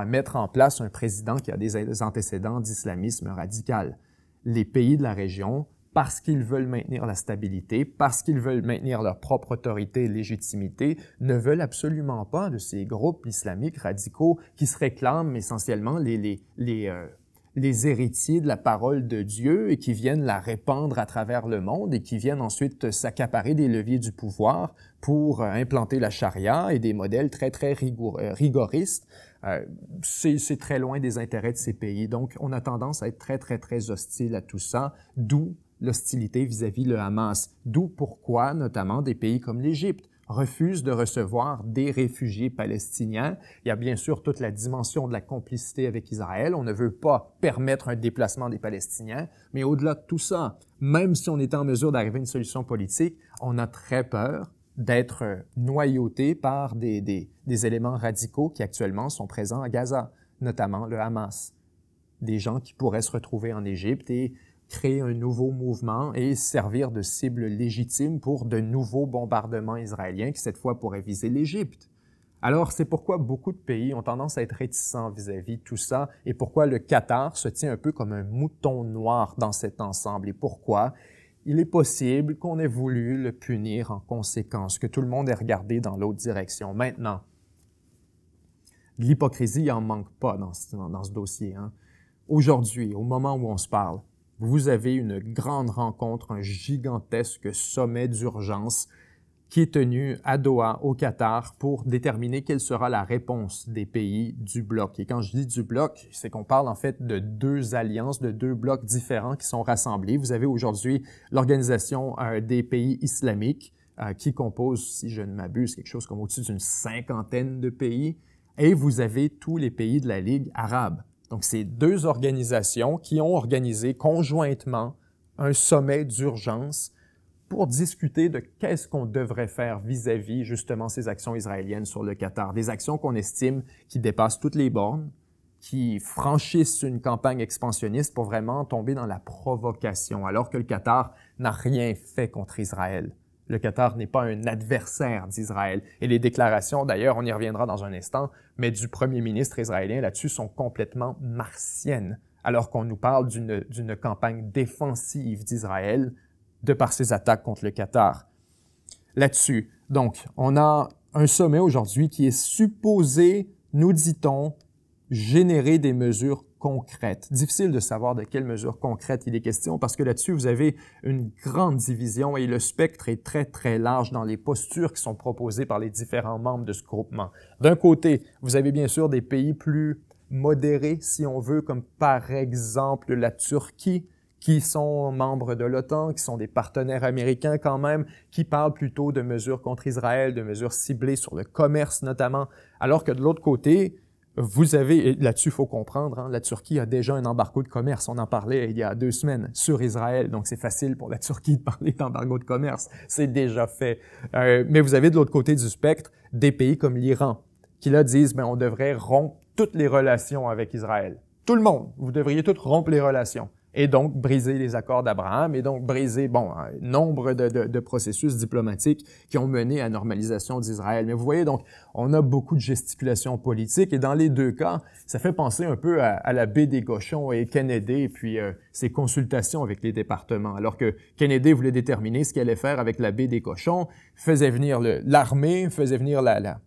mettre en place un président qui a des antécédents d'islamisme radical. Les pays de la région, parce qu'ils veulent maintenir la stabilité, parce qu'ils veulent maintenir leur propre autorité et légitimité, ne veulent absolument pas de ces groupes islamiques radicaux qui se réclament essentiellement les héritiers de la parole de Dieu et qui viennent la répandre à travers le monde et qui viennent ensuite s'accaparer des leviers du pouvoir pour implanter la charia et des modèles très, très rigoristes. C'est très loin des intérêts de ces pays. Donc, on a tendance à être très, très, très hostile à tout ça, d'où l'hostilité vis-à-vis le Hamas. D'où pourquoi, notamment, des pays comme l'Égypte refusent de recevoir des réfugiés palestiniens. Il y a bien sûr toute la dimension de la complicité avec Israël. On ne veut pas permettre un déplacement des Palestiniens, mais au-delà de tout ça, même si on est en mesure d'arriver à une solution politique, on a très peur d'être noyauté par des éléments radicaux qui actuellement sont présents à Gaza, notamment le Hamas. Des gens qui pourraient se retrouver en Égypte et créer un nouveau mouvement et servir de cible légitime pour de nouveaux bombardements israéliens qui, cette fois, pourraient viser l'Égypte. Alors, c'est pourquoi beaucoup de pays ont tendance à être réticents vis-à-vis de tout ça et pourquoi le Qatar se tient un peu comme un mouton noir dans cet ensemble et pourquoi il est possible qu'on ait voulu le punir en conséquence, que tout le monde ait regardé dans l'autre direction. Maintenant, de l'hypocrisie, il n'en manque pas dans ce dossier. Hein. Aujourd'hui, au moment où on se parle, vous avez une grande rencontre, un gigantesque sommet d'urgence qui est tenu à Doha, au Qatar, pour déterminer quelle sera la réponse des pays du bloc. Et quand je dis du bloc, c'est qu'on parle en fait de deux alliances, de deux blocs différents qui sont rassemblés. Vous avez aujourd'hui l'Organisation des pays islamiques qui compose, si je ne m'abuse, quelque chose comme au-dessus d'une 50aine de pays. Et vous avez tous les pays de la Ligue arabe. Donc, c'est deux organisations qui ont organisé conjointement un sommet d'urgence pour discuter de qu'est-ce qu'on devrait faire vis-à-vis justement ces actions israéliennes sur le Qatar. Des actions qu'on estime qui dépassent toutes les bornes, qui franchissent une campagne expansionniste pour vraiment tomber dans la provocation, alors que le Qatar n'a rien fait contre Israël. Le Qatar n'est pas un adversaire d'Israël. Et les déclarations, d'ailleurs, on y reviendra dans un instant, mais du premier ministre israélien là-dessus sont complètement martiennes, alors qu'on nous parle d'une campagne défensive d'Israël de par ses attaques contre le Qatar. Là-dessus, donc, on a un sommet aujourd'hui qui est supposé, nous dit-on, générer des mesures concrètes. Difficile de savoir de quelles mesures concrètes il est question parce que là-dessus, vous avez une grande division et le spectre est très, très large dans les postures qui sont proposées par les différents membres de ce groupement. D'un côté, vous avez bien sûr des pays plus modérés, si on veut, comme par exemple la Turquie, qui sont membres de l'OTAN, qui sont des partenaires américains quand même, qui parlent plutôt de mesures contre Israël, de mesures ciblées sur le commerce notamment, alors que de l'autre côté, vous avez, et là-dessus, il faut comprendre, hein, la Turquie a déjà un embargo de commerce. On en parlait il y a 2 semaines sur Israël, donc c'est facile pour la Turquie de parler d'embargo de commerce. C'est déjà fait. Mais vous avez de l'autre côté du spectre des pays comme l'Iran, qui là disent, on devrait rompre toutes les relations avec Israël. Tout le monde, vous devriez tous rompre les relations. Et donc briser les accords d'Abraham, et donc briser, un nombre de processus diplomatiques qui ont mené à la normalisation d'Israël. Mais vous voyez, donc, on a beaucoup de gesticulations politiques, et dans les 2 cas, ça fait penser un peu à la baie des cochons et Kennedy, et puis ses consultations avec les départements. Alors que Kennedy voulait déterminer ce qu'il allait faire avec la baie des cochons, faisait venir l'armée, faisait venir la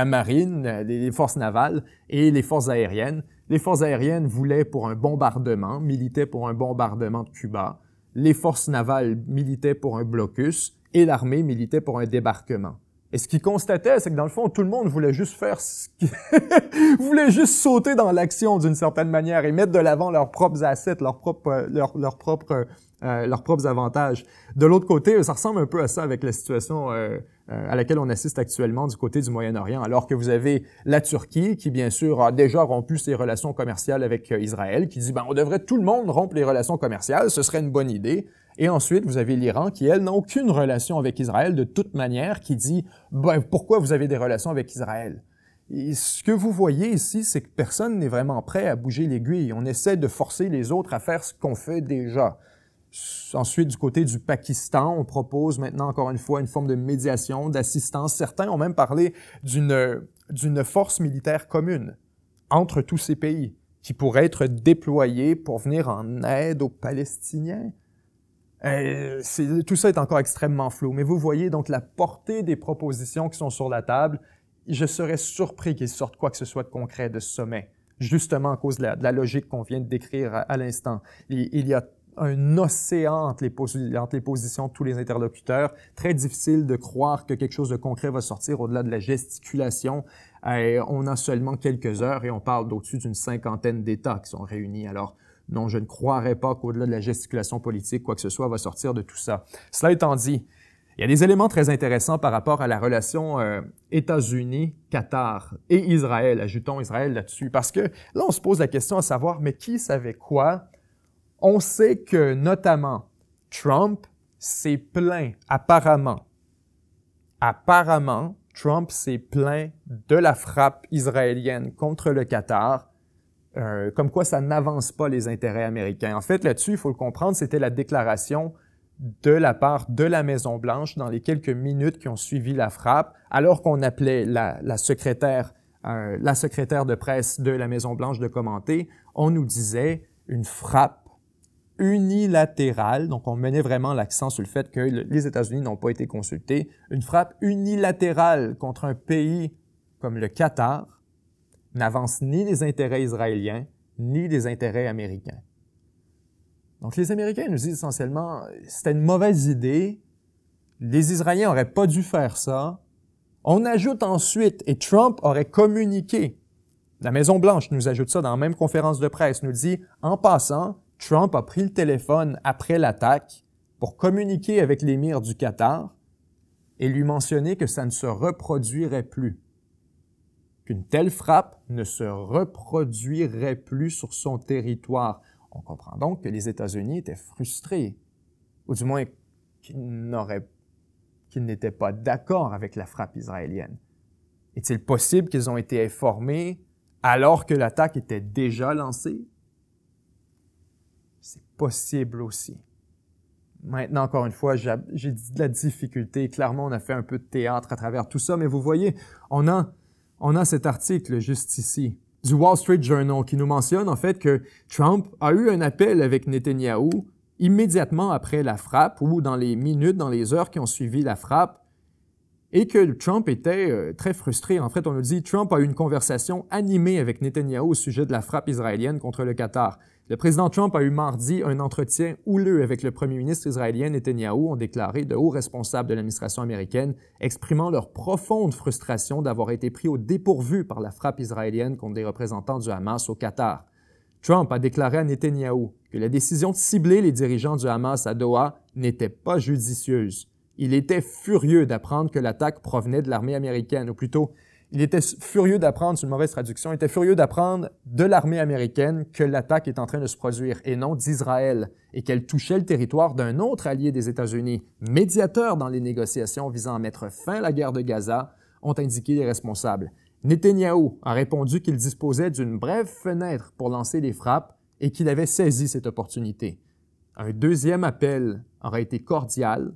marine, les forces navales et les forces aériennes. Les forces aériennes voulaient pour un bombardement, militaient pour un bombardement de Cuba. Les forces navales militaient pour un blocus et l'armée militait pour un débarquement. Et ce qu'ils constataient, c'est que dans le fond, tout le monde voulait juste faire voulait juste sauter dans l'action d'une certaine manière et mettre de l'avant leurs propres assets, leurs propres avantages. De l'autre côté, ça ressemble un peu à ça avec la situation à laquelle on assiste actuellement du côté du Moyen-Orient, alors que vous avez la Turquie qui, bien sûr, a déjà rompu ses relations commerciales avec Israël, qui dit, on devrait tout le monde rompre les relations commerciales, ce serait une bonne idée. Et ensuite, vous avez l'Iran qui, elle, n'a aucune relation avec Israël de toute manière, qui dit, pourquoi vous avez des relations avec Israël? Et ce que vous voyez ici, c'est que personne n'est vraiment prêt à bouger l'aiguille. On essaie de forcer les autres à faire ce qu'on fait déjà. Ensuite, du côté du Pakistan, on propose maintenant, encore une fois, une forme de médiation, d'assistance. Certains ont même parlé d'une force militaire commune entre tous ces pays qui pourrait être déployée pour venir en aide aux Palestiniens. Tout ça est encore extrêmement flou, mais vous voyez donc la portée des propositions qui sont sur la table. Je serais surpris qu'il sorte quoi que ce soit de concret de ce sommet, justement à cause de la logique qu'on vient de décrire à l'instant. Il y a un océan entre les positions de tous les interlocuteurs. Très difficile de croire que quelque chose de concret va sortir au-delà de la gesticulation. On a seulement quelques heures et on parle d'au-dessus d'une 50aine d'États qui sont réunis. Alors, non, je ne croirais pas qu'au-delà de la gesticulation politique, quoi que ce soit va sortir de tout ça. Cela étant dit, il y a des éléments très intéressants par rapport à la relation États-Unis, Qatar et Israël. Ajoutons Israël là-dessus. Parce que là, on se pose la question à savoir, mais qui savait quoi? On sait que, notamment, Trump s'est plaint, apparemment, Trump s'est plaint de la frappe israélienne contre le Qatar, comme quoi ça n'avance pas les intérêts américains. En fait, là-dessus, il faut le comprendre, c'était la déclaration de la part de la Maison-Blanche dans les quelques minutes qui ont suivi la frappe, alors qu'on appelait la secrétaire de presse de la Maison-Blanche de commenter, on nous disait une frappe unilatérale, donc on menait vraiment l'accent sur le fait que les États-Unis n'ont pas été consultés, une frappe unilatérale contre un pays comme le Qatar n'avance ni les intérêts israéliens, ni les intérêts américains. Donc les Américains nous disent essentiellement, c'était une mauvaise idée, les Israéliens n'auraient pas dû faire ça. On ajoute ensuite, et Trump aurait communiqué, la Maison-Blanche nous ajoute ça dans la même conférence de presse, nous dit, en passant, Trump a pris le téléphone après l'attaque pour communiquer avec l'émir du Qatar et lui mentionner que ça ne se reproduirait plus, qu'une telle frappe ne se reproduirait plus sur son territoire. On comprend donc que les États-Unis étaient frustrés, ou du moins qu'ils n'étaient pas d'accord avec la frappe israélienne. Est-il possible qu'ils ont été informés alors que l'attaque était déjà lancée? C'est possible aussi. Maintenant, encore une fois, j'ai dit de la difficulté. Clairement, on a fait un peu de théâtre à travers tout ça, mais vous voyez, on a cet article juste ici du Wall Street Journal qui nous mentionne en fait que Trump a eu un appel avec Netanyahou immédiatement après la frappe ou dans les minutes, dans les heures qui ont suivi la frappe. et que Trump était très frustré. En fait, on nous dit Trump a eu une conversation animée avec Netanyahou au sujet de la frappe israélienne contre le Qatar. Le président Trump a eu mardi un entretien houleux avec le premier ministre israélien Netanyahou, ont déclaré de hauts responsables de l'administration américaine, exprimant leur profonde frustration d'avoir été pris au dépourvu par la frappe israélienne contre des représentants du Hamas au Qatar. Trump a déclaré à Netanyahou que la décision de cibler les dirigeants du Hamas à Doha n'était pas judicieuse. Il était furieux d'apprendre que l'attaque provenait de l'armée américaine, ou plutôt, il était furieux d'apprendre, c'est une mauvaise traduction, il était furieux d'apprendre de l'armée américaine que l'attaque est en train de se produire, et non d'Israël, et qu'elle touchait le territoire d'un autre allié des États-Unis, médiateur dans les négociations visant à mettre fin à la guerre de Gaza, ont indiqué les responsables. Netanyahou a répondu qu'il disposait d'une brève fenêtre pour lancer les frappes et qu'il avait saisi cette opportunité. Un deuxième appel aurait été cordial,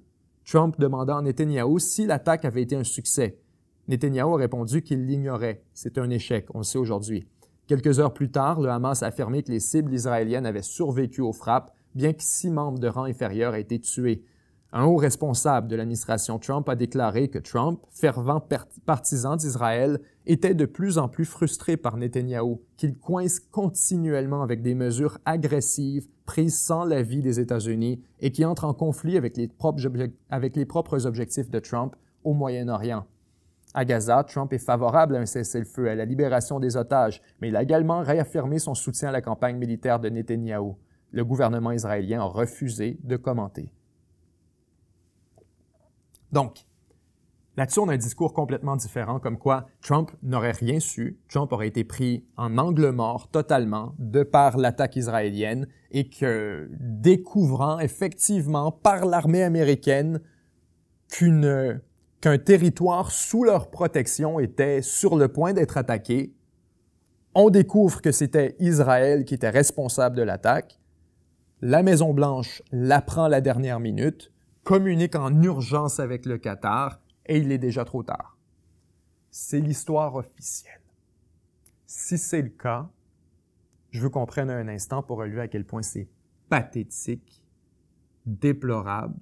Trump demanda à Netanyahou si l'attaque avait été un succès. Netanyahou a répondu qu'il l'ignorait. C'est un échec, on le sait aujourd'hui. Quelques heures plus tard, le Hamas a affirmé que les cibles israéliennes avaient survécu aux frappes, bien que 6 membres de rang inférieur aient été tués. Un haut responsable de l'administration Trump a déclaré que Trump, fervent partisan d'Israël, était de plus en plus frustré par Netanyahou, qu'il coince continuellement avec des mesures agressives prises sans l'avis des États-Unis et qui entre en conflit avec les propres objectifs de Trump au Moyen-Orient. À Gaza, Trump est favorable à un cessez-le-feu, à la libération des otages, mais il a également réaffirmé son soutien à la campagne militaire de Netanyahou. Le gouvernement israélien a refusé de commenter. Donc, là-dessus, on a un discours complètement différent, comme quoi Trump n'aurait rien su, Trump aurait été pris en angle mort totalement de par l'attaque israélienne et que, découvrant effectivement par l'armée américaine qu'un territoire sous leur protection était sur le point d'être attaqué, on découvre que c'était Israël qui était responsable de l'attaque, la Maison-Blanche l'apprend à la dernière minute, communique en urgence avec le Qatar, et il est déjà trop tard. C'est l'histoire officielle. Si c'est le cas, je veux qu'on prenne un instant pour relever à quel point c'est pathétique, déplorable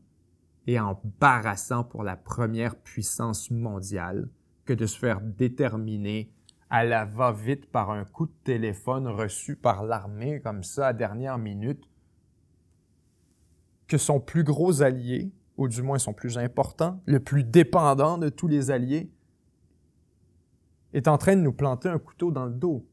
et embarrassant pour la première puissance mondiale que de se faire déterminer à la va-vite par un coup de téléphone reçu par l'armée comme ça à dernière minute, que son plus gros allié, ou du moins son plus important, le plus dépendant de tous les alliés, est en train de nous planter un couteau dans le dos.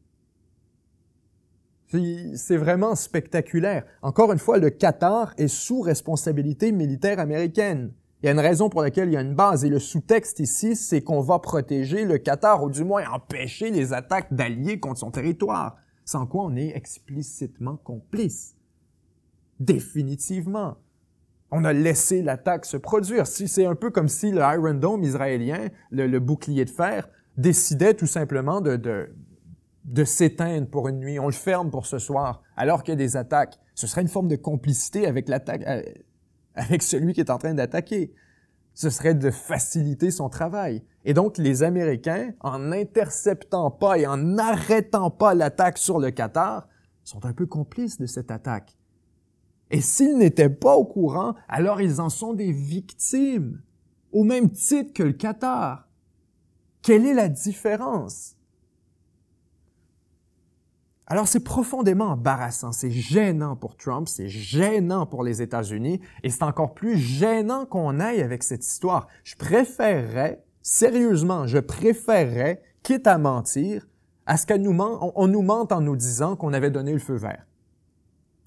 C'est vraiment spectaculaire. Encore une fois, le Qatar est sous responsabilité militaire américaine. Il y a une raison pour laquelle il y a une base. Et le sous-texte ici, c'est qu'on va protéger le Qatar, ou du moins empêcher les attaques d'alliés contre son territoire. Sans quoi on est explicitement complice. Définitivement. On a laissé l'attaque se produire. C'est un peu comme si le Iron Dome israélien, le bouclier de fer, décidait tout simplement de s'éteindre pour une nuit. On le ferme pour ce soir, alors qu'il y a des attaques. Ce serait une forme de complicité avec l'attaque, avec celui qui est en train d'attaquer. Ce serait de faciliter son travail. Et donc, les Américains, en n'interceptant pas et en n'arrêtant pas l'attaque sur le Qatar, sont un peu complices de cette attaque. Et s'ils n'étaient pas au courant, alors ils en sont des victimes, au même titre que le Qatar. Quelle est la différence? Alors c'est profondément embarrassant, c'est gênant pour Trump, c'est gênant pour les États-Unis, et c'est encore plus gênant qu'on aille avec cette histoire. Sérieusement, je préférerais, quitte à mentir, à ce qu'on nous mente en nous disant qu'on avait donné le feu vert.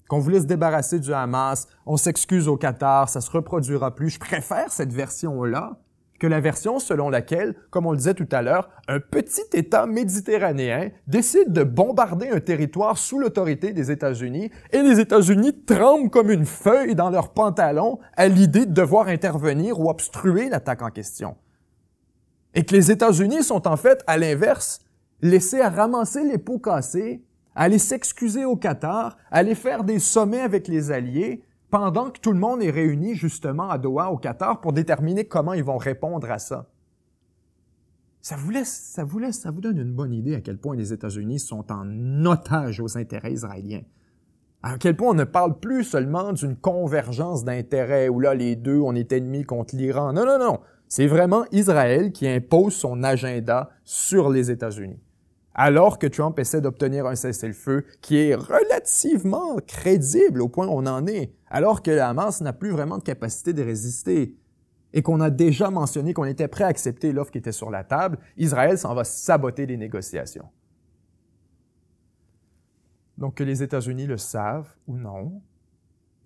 Qu'on voulait se débarrasser du Hamas, on s'excuse au Qatar, ça se reproduira plus. Je préfère cette version-là que la version selon laquelle, comme on le disait tout à l'heure, un petit État méditerranéen décide de bombarder un territoire sous l'autorité des États-Unis et les États-Unis tremblent comme une feuille dans leurs pantalons à l'idée de devoir intervenir ou obstruer l'attaque en question. Et que les États-Unis sont en fait, à l'inverse, laissés à ramasser les pots cassés, à aller s'excuser au Qatar, à aller faire des sommets avec les alliés, pendant que tout le monde est réuni justement à Doha, au Qatar, pour déterminer comment ils vont répondre à ça. Ça vous donne une bonne idée à quel point les États-Unis sont en otage aux intérêts israéliens. À quel point on ne parle plus seulement d'une convergence d'intérêts où là, les deux, on est ennemis contre l'Iran. Non, non, non. C'est vraiment Israël qui impose son agenda sur les États-Unis. Alors que Trump essaie d'obtenir un cessez-le-feu qui est relativement crédible au point où on en est, alors que le Hamas n'a plus vraiment de capacité de résister et qu'on a déjà mentionné qu'on était prêt à accepter l'offre qui était sur la table, Israël s'en va saboter les négociations. Donc que les États-Unis le savent ou non,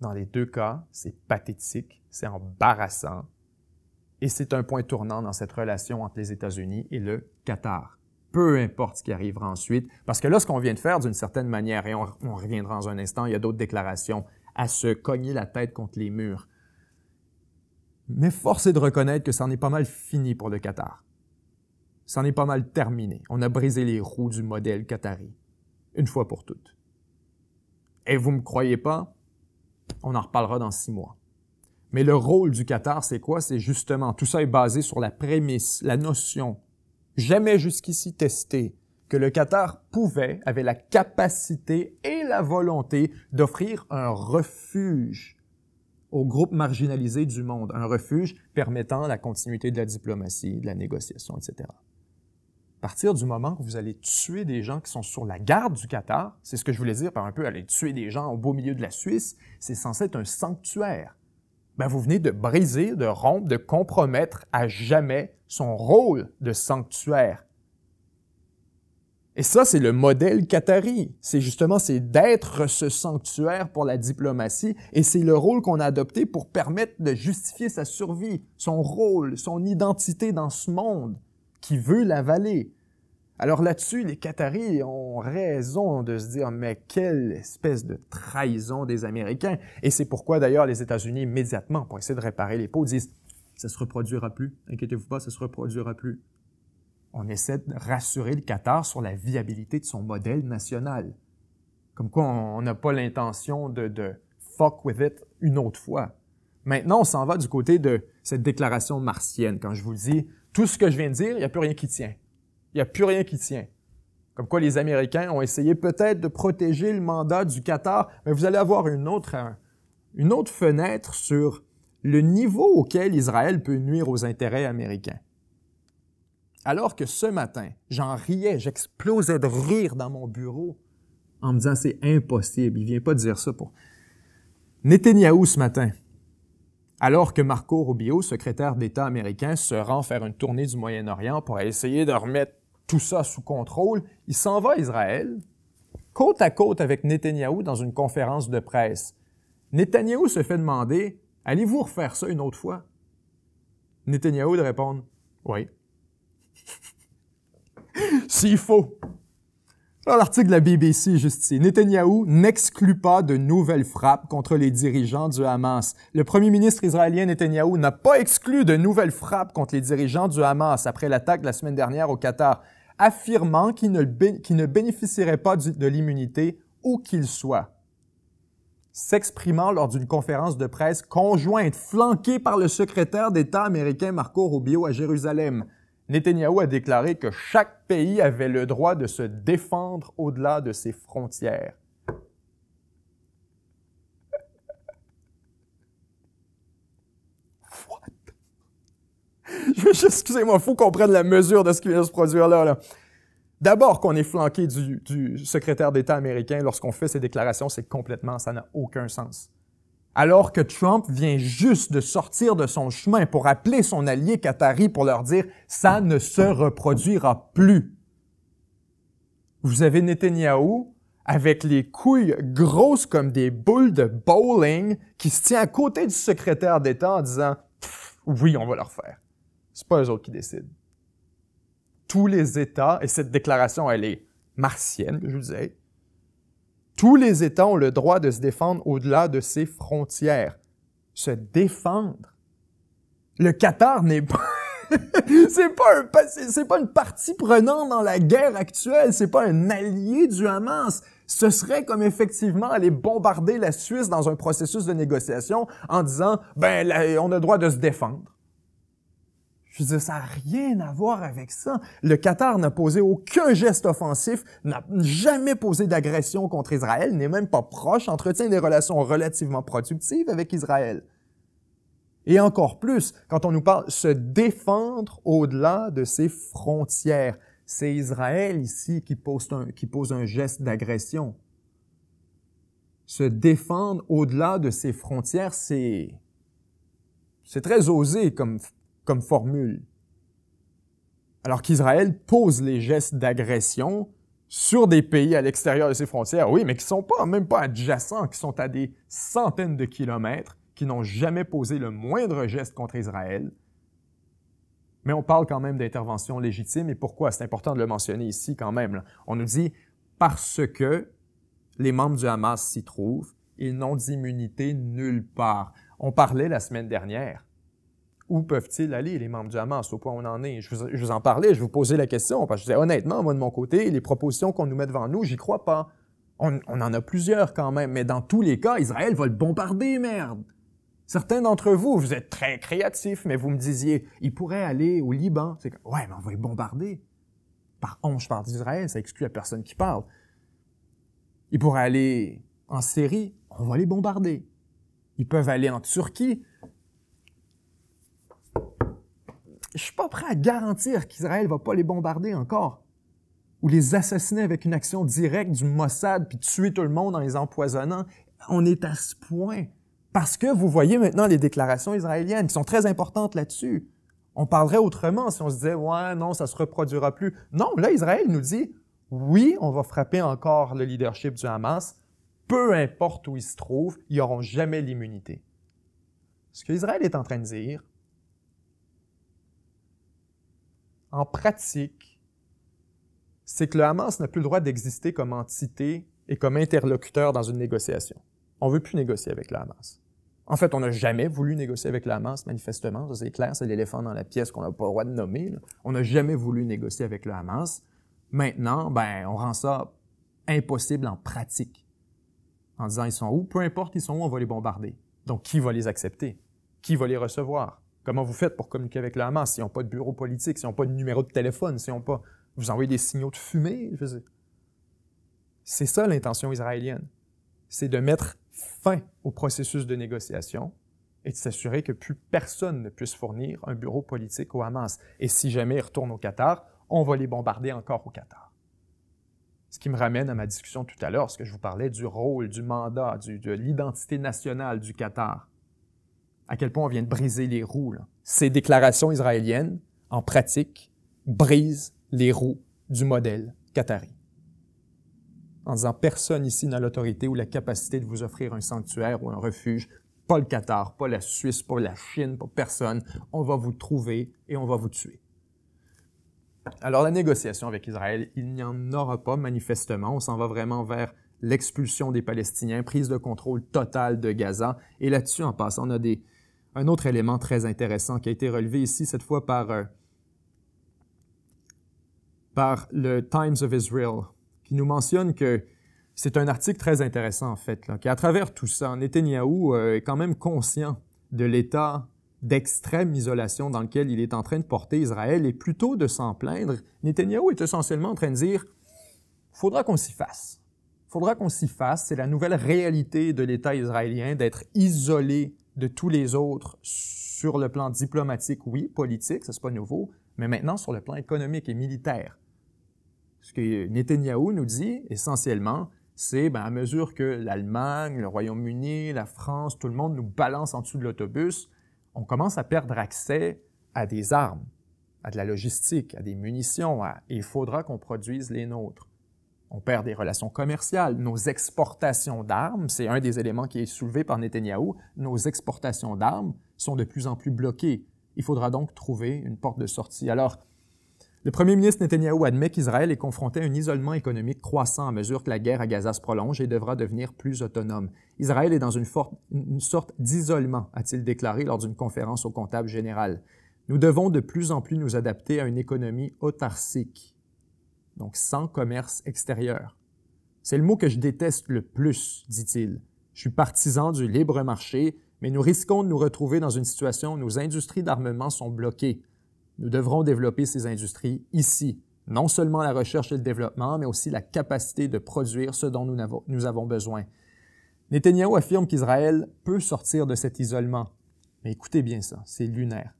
dans les deux cas, c'est pathétique, c'est embarrassant et c'est un point tournant dans cette relation entre les États-Unis et le Qatar. Peu importe ce qui arrivera ensuite, parce que là, ce qu'on vient de faire d'une certaine manière, et on reviendra dans un instant, il y a d'autres déclarations, à se cogner la tête contre les murs. Mais force est de reconnaître que ça en est pas mal fini pour le Qatar. Ça en est pas mal terminé. On a brisé les roues du modèle qatari, une fois pour toutes. Et vous me croyez pas? On en reparlera dans 6 mois. Mais le rôle du Qatar, c'est quoi? C'est justement, tout ça est basé sur la prémisse, la notion, jamais jusqu'ici testée, que le Qatar avait la capacité et la volonté d'offrir un refuge aux groupes marginalisés du monde, un refuge permettant la continuité de la diplomatie, de la négociation, etc. À partir du moment où vous allez tuer des gens qui sont sur la garde du Qatar, c'est ce que je voulais dire par un peu aller tuer des gens au beau milieu de la Suisse, c'est censé être un sanctuaire. Ben, vous venez de briser, de rompre, de compromettre à jamais son rôle de sanctuaire. Et ça, c'est le modèle qatari. C'est d'être ce sanctuaire pour la diplomatie et c'est le rôle qu'on a adopté pour permettre de justifier sa survie, son rôle, son identité dans ce monde qui veut l'avaler. Alors là-dessus, les Qataris ont raison de se dire « mais quelle espèce de trahison des Américains ». Et c'est pourquoi d'ailleurs les États-Unis immédiatement, pour essayer de réparer les pots, disent « ça se reproduira plus, inquiétez-vous pas, ça se reproduira plus ». On essaie de rassurer le Qatar sur la viabilité de son modèle national. Comme quoi on n'a pas l'intention de fuck with it une autre fois. Maintenant, on s'en va du côté de cette déclaration martienne. Quand je vous le dis, tout ce que je viens de dire, il n'y a plus rien qui tient. Il n'y a plus rien qui tient. Comme quoi les Américains ont essayé peut-être de protéger le mandat du Qatar, mais vous allez avoir une autre fenêtre sur le niveau auquel Israël peut nuire aux intérêts américains. Alors que ce matin, j'en riais, j'explosais de rire dans mon bureau en me disant « c'est impossible, il vient pas de dire ça pour... » Netanyahou ce matin, alors que Marco Rubio, secrétaire d'État américain, se rend faire une tournée du Moyen-Orient pour essayer de remettre tout ça sous contrôle, il s'en va à Israël, côte à côte avec Netanyahou dans une conférence de presse. Netanyahou se fait demander « allez-vous refaire ça une autre fois? » Netanyahou de répondre « oui ». S'il faut. Alors, l'article de la BBC, juste ici. Netanyahou n'exclut pas de nouvelles frappes contre les dirigeants du Hamas. Le premier ministre israélien Netanyahou n'a pas exclu de nouvelles frappes contre les dirigeants du Hamas après l'attaque la semaine dernière au Qatar, affirmant qu'il ne bénéficierait pas de l'immunité où qu'il soit. S'exprimant lors d'une conférence de presse conjointe flanquée par le secrétaire d'État américain Marco Rubio à Jérusalem, Netanyahou a déclaré que chaque pays avait le droit de se défendre au-delà de ses frontières. What? Excusez-moi, il faut qu'on prenne la mesure de ce qui vient de se produire là. D'abord qu'on est flanqué du secrétaire d'État américain lorsqu'on fait ces déclarations, c'est complètement, ça n'a aucun sens. Alors que Trump vient juste de sortir de son chemin pour appeler son allié qatari pour leur dire « ça ne se reproduira plus ». Vous avez Netanyahou avec les couilles grosses comme des boules de bowling qui se tient à côté du secrétaire d'État en disant « oui, on va le refaire ». C'est pas eux autres qui décident. Tous les États, et cette déclaration, elle est martienne, je vous disais, tous les États ont le droit de se défendre au-delà de ses frontières. Se défendre. Le Qatar n'est pas... c'est pas une partie prenante dans la guerre actuelle. C'est pas un allié du Hamas. Ce serait comme effectivement aller bombarder la Suisse dans un processus de négociation en disant, on a le droit de se défendre. Je veux dire, ça n'a rien à voir avec ça. Le Qatar n'a posé aucun geste offensif, n'a jamais posé d'agression contre Israël, n'est même pas proche, entretient des relations relativement productives avec Israël. Et encore plus, quand on nous parle se défendre au-delà de ses frontières. C'est Israël ici qui pose un geste d'agression. Se défendre au-delà de ses frontières, c'est très osé comme formule. Alors qu'Israël pose les gestes d'agression sur des pays à l'extérieur de ses frontières, oui, mais qui sont même pas adjacents, qui sont à des centaines de kilomètres, qui n'ont jamais posé le moindre geste contre Israël. Mais on parle quand même d'intervention légitime. Et pourquoi? C'est important de le mentionner ici quand même, là. On nous dit « parce que les membres du Hamas s'y trouvent, ils n'ont d'immunité nulle part ». On parlait la semaine dernière. Où peuvent-ils aller, les membres du Hamas, au point où on en est? Je vous en parlais, je vous posais la question, parce que je disais honnêtement, moi de mon côté, les propositions qu'on nous met devant nous, j'y crois pas. On en a plusieurs quand même, mais dans tous les cas, Israël va le bombarder, merde! Certains d'entre vous, vous êtes très créatifs, mais vous me disiez, il pourrait aller au Liban. C'est comme, ouais, mais on va les bombarder. Je parle d'Israël, ça exclut la personne qui parle. Ils pourraient aller en Syrie, on va les bombarder. Ils peuvent aller en Turquie. Je suis pas prêt à garantir qu'Israël va pas les bombarder encore. Ou les assassiner avec une action directe du Mossad, puis tuer tout le monde en les empoisonnant. On est à ce point. Parce que vous voyez maintenant les déclarations israéliennes qui sont très importantes là-dessus. On parlerait autrement si on se disait « ouais, non, ça se reproduira plus ». Non, là, Israël nous dit « oui, on va frapper encore le leadership du Hamas, peu importe où ils se trouvent, ils n'auront jamais l'immunité ». Ce que Israël est en train de dire, en pratique, c'est que le Hamas n'a plus le droit d'exister comme entité et comme interlocuteur dans une négociation. On ne veut plus négocier avec le Hamas. En fait, on n'a jamais voulu négocier avec le Hamas, manifestement. Ça, c'est clair, c'est l'éléphant dans la pièce qu'on n'a pas le droit de nommer, là. On n'a jamais voulu négocier avec le Hamas. Maintenant, on rend ça impossible en pratique. En disant, ils sont où? Peu importe, ils sont où, on va les bombarder. Donc, qui va les accepter? Qui va les recevoir? Comment vous faites pour communiquer avec le Hamas s'ils n'ont pas de bureau politique, s'ils n'ont pas de numéro de téléphone, s'ils n'ont pas... Vous envoyez des signaux de fumée? C'est ça l'intention israélienne. C'est de mettre fin au processus de négociation et de s'assurer que plus personne ne puisse fournir un bureau politique au Hamas. Et si jamais ils retournent au Qatar, on va les bombarder encore au Qatar. Ce qui me ramène à ma discussion tout à l'heure, parce que je vous parlais du rôle, du mandat, de l'identité nationale du Qatar. À quel point on vient de briser les roues, là. Ces déclarations israéliennes, en pratique, brisent les roues du modèle qatari. En disant « personne ici n'a l'autorité ou la capacité de vous offrir un sanctuaire ou un refuge. Pas le Qatar, pas la Suisse, pas la Chine, pas personne. On va vous trouver et on va vous tuer. » Alors la négociation avec Israël, il n'y en aura pas manifestement. On s'en va vraiment vers l'expulsion des Palestiniens, prise de contrôle totale de Gaza. Et là-dessus, en passant, on a un autre élément très intéressant qui a été relevé ici, cette fois par le Times of Israel, qui nous mentionne que c'est un article très intéressant, en fait, là, qu'à travers tout ça, Netanyahou est quand même conscient de l'état d'extrême isolation dans lequel il est en train de porter Israël, et plutôt de s'en plaindre, Netanyahou est essentiellement en train de dire « faudra qu'on s'y fasse. Faudra qu'on s'y fasse. C'est la nouvelle réalité de l'État israélien d'être isolé de tous les autres sur le plan diplomatique, oui, politique, ça c'est pas nouveau, mais maintenant sur le plan économique et militaire. » Ce que Netanyahou nous dit, essentiellement, c'est à mesure que l'Allemagne, le Royaume-Uni, la France, tout le monde nous balance en dessous de l'autobus, on commence à perdre accès à des armes, à de la logistique, à des munitions, et il faudra qu'on produise les nôtres. On perd des relations commerciales, nos exportations d'armes, c'est un des éléments qui est soulevé par Netanyahou, nos exportations d'armes sont de plus en plus bloquées. Il faudra donc trouver une porte de sortie. Alors, le premier ministre Netanyahou admet qu'Israël est confronté à un isolement économique croissant à mesure que la guerre à Gaza se prolonge et devra devenir plus autonome. Israël est dans une sorte d'isolement, a-t-il déclaré lors d'une conférence au comptable général. Nous devons de plus en plus nous adapter à une économie autarcique, donc sans commerce extérieur. C'est le mot que je déteste le plus, dit-il. Je suis partisan du libre marché, mais nous risquons de nous retrouver dans une situation où nos industries d'armement sont bloquées. Nous devrons développer ces industries ici, non seulement la recherche et le développement, mais aussi la capacité de produire ce dont nous avons besoin. Netanyahou affirme qu'Israël peut sortir de cet isolement, Mais écoutez bien ça, c'est lunaire.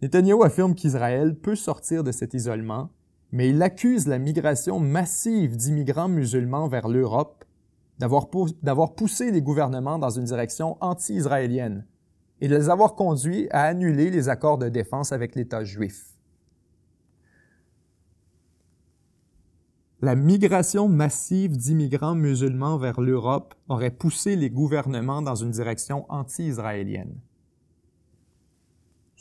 Netanyahu affirme qu'Israël peut sortir de cet isolement, mais il accuse la migration massive d'immigrants musulmans vers l'Europe d'avoir poussé les gouvernements dans une direction anti-israélienne et de les avoir conduits à annuler les accords de défense avec l'État juif. La migration massive d'immigrants musulmans vers l'Europe aurait poussé les gouvernements dans une direction anti-israélienne.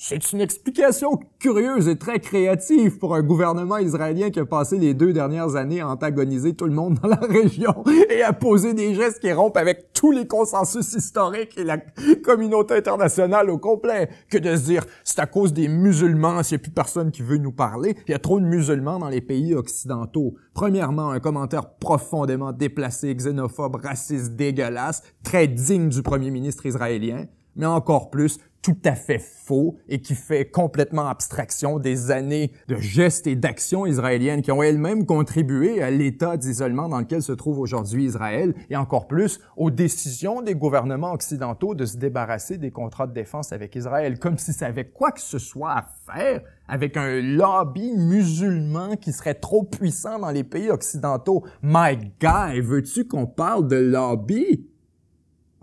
C'est une explication curieuse et très créative pour un gouvernement israélien qui a passé les 2 dernières années à antagoniser tout le monde dans la région et à poser des gestes qui rompent avec tous les consensus historiques et la communauté internationale au complet, que de se dire c'est à cause des musulmans s'il n'y a plus personne qui veut nous parler, il y a trop de musulmans dans les pays occidentaux. Premièrement, un commentaire profondément déplacé, xénophobe, raciste, dégueulasse, très digne du premier ministre israélien, mais encore plus, tout à fait faux et qui fait complètement abstraction des années de gestes et d'actions israéliennes qui ont elles-mêmes contribué à l'état d'isolement dans lequel se trouve aujourd'hui Israël et encore plus aux décisions des gouvernements occidentaux de se débarrasser des contrats de défense avec Israël, comme si ça avait quoi que ce soit à faire avec un lobby musulman qui serait trop puissant dans les pays occidentaux. My guy, veux-tu qu'on parle de lobby?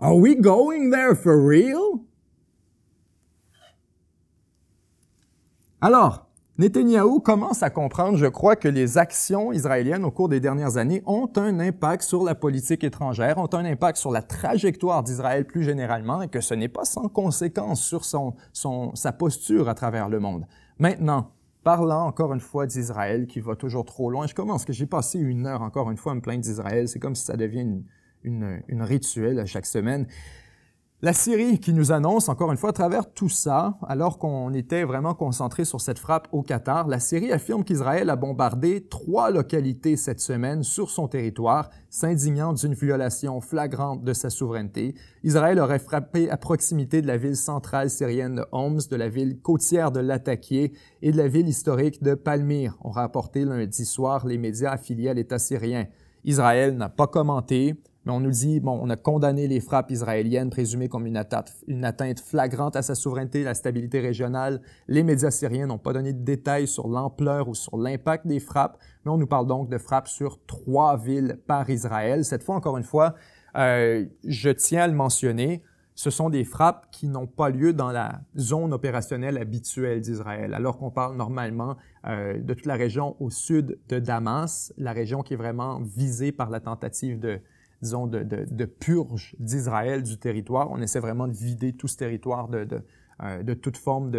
Are we going there for real? Alors, Netanyahou commence à comprendre, je crois, que les actions israéliennes au cours des dernières années ont un impact sur la politique étrangère, ont un impact sur la trajectoire d'Israël plus généralement et que ce n'est pas sans conséquence sur sa posture à travers le monde. Maintenant, parlant encore une fois d'Israël qui va toujours trop loin, je commence que j'ai passé 1 heure encore une fois à me plaindre d'Israël, c'est comme si ça devient une rituel à chaque semaine. La Syrie qui nous annonce, encore une fois, à travers tout ça, alors qu'on était vraiment concentré sur cette frappe au Qatar, la Syrie affirme qu'Israël a bombardé 3 localités cette semaine sur son territoire, s'indignant d'une violation flagrante de sa souveraineté. Israël aurait frappé à proximité de la ville centrale syrienne de Homs, de la ville côtière de Latakia et de la ville historique de Palmyre, ont rapporté lundi soir les médias affiliés à l'État syrien. Israël n'a pas commenté, mais on nous dit, bon, on a condamné les frappes israéliennes présumées comme une atteinte flagrante à sa souveraineté et la stabilité régionale. Les médias syriens n'ont pas donné de détails sur l'ampleur ou sur l'impact des frappes, mais on nous parle donc de frappes sur 3 villes par Israël. Cette fois, encore une fois, je tiens à le mentionner, ce sont des frappes qui n'ont pas lieu dans la zone opérationnelle habituelle d'Israël, alors qu'on parle normalement de toute la région au sud de Damas, la région qui est vraiment visée par la tentative de purge d'Israël du territoire. On essaie vraiment de vider tout ce territoire de toute forme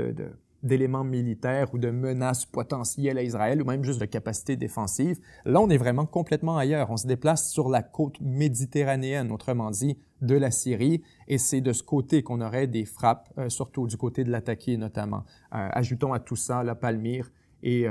d'éléments militaires ou de menaces potentielles à Israël ou même juste de capacités défensives. Là, on est vraiment complètement ailleurs. On se déplace sur la côte méditerranéenne, autrement dit, de la Syrie, et c'est de ce côté qu'on aurait des frappes, surtout du côté de Latakia notamment. Ajoutons à tout ça la Palmyre et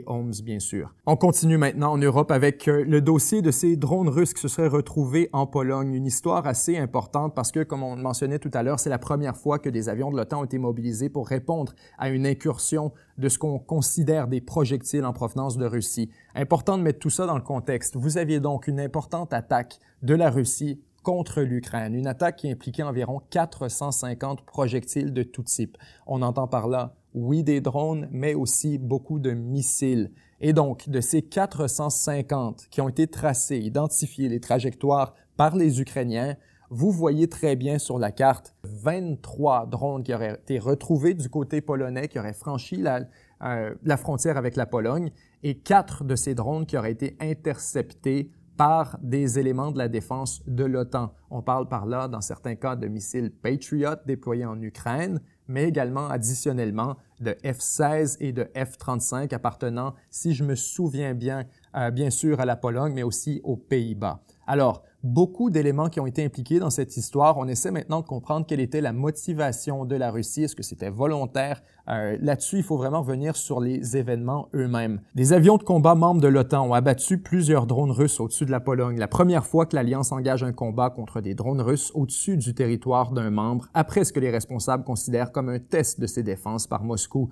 Homs, bien sûr. On continue maintenant en Europe avec le dossier de ces drones russes qui se seraient retrouvés en Pologne. Une histoire assez importante parce que, comme on le mentionnait tout à l'heure, c'est la première fois que des avions de l'OTAN ont été mobilisés pour répondre à une incursion de ce qu'on considère des projectiles en provenance de Russie. Important de mettre tout ça dans le contexte. Vous aviez donc une importante attaque de la Russie contre l'Ukraine, une attaque qui impliquait environ 450 projectiles de tout type. On entend par là, oui, des drones, mais aussi beaucoup de missiles. Et donc, de ces 450 qui ont été tracés, identifiés, les trajectoires par les Ukrainiens, vous voyez très bien sur la carte 23 drones qui auraient été retrouvés du côté polonais, qui auraient franchi la frontière avec la Pologne, et 4 de ces drones qui auraient été interceptés par des éléments de la défense de l'OTAN. On parle par là, dans certains cas, de missiles Patriot déployés en Ukraine, mais également additionnellement de F-16 et de F-35 appartenant, si je me souviens bien, bien sûr à la Pologne, mais aussi aux Pays-Bas. Alors, beaucoup d'éléments qui ont été impliqués dans cette histoire. On essaie maintenant de comprendre quelle était la motivation de la Russie. Est-ce que c'était volontaire? Là-dessus, il faut vraiment revenir sur les événements eux-mêmes. Des avions de combat membres de l'OTAN ont abattu plusieurs drones russes au-dessus de la Pologne. La première fois que l'Alliance engage un combat contre des drones russes au-dessus du territoire d'un membre, après ce que les responsables considèrent comme un test de ses défenses par Moscou.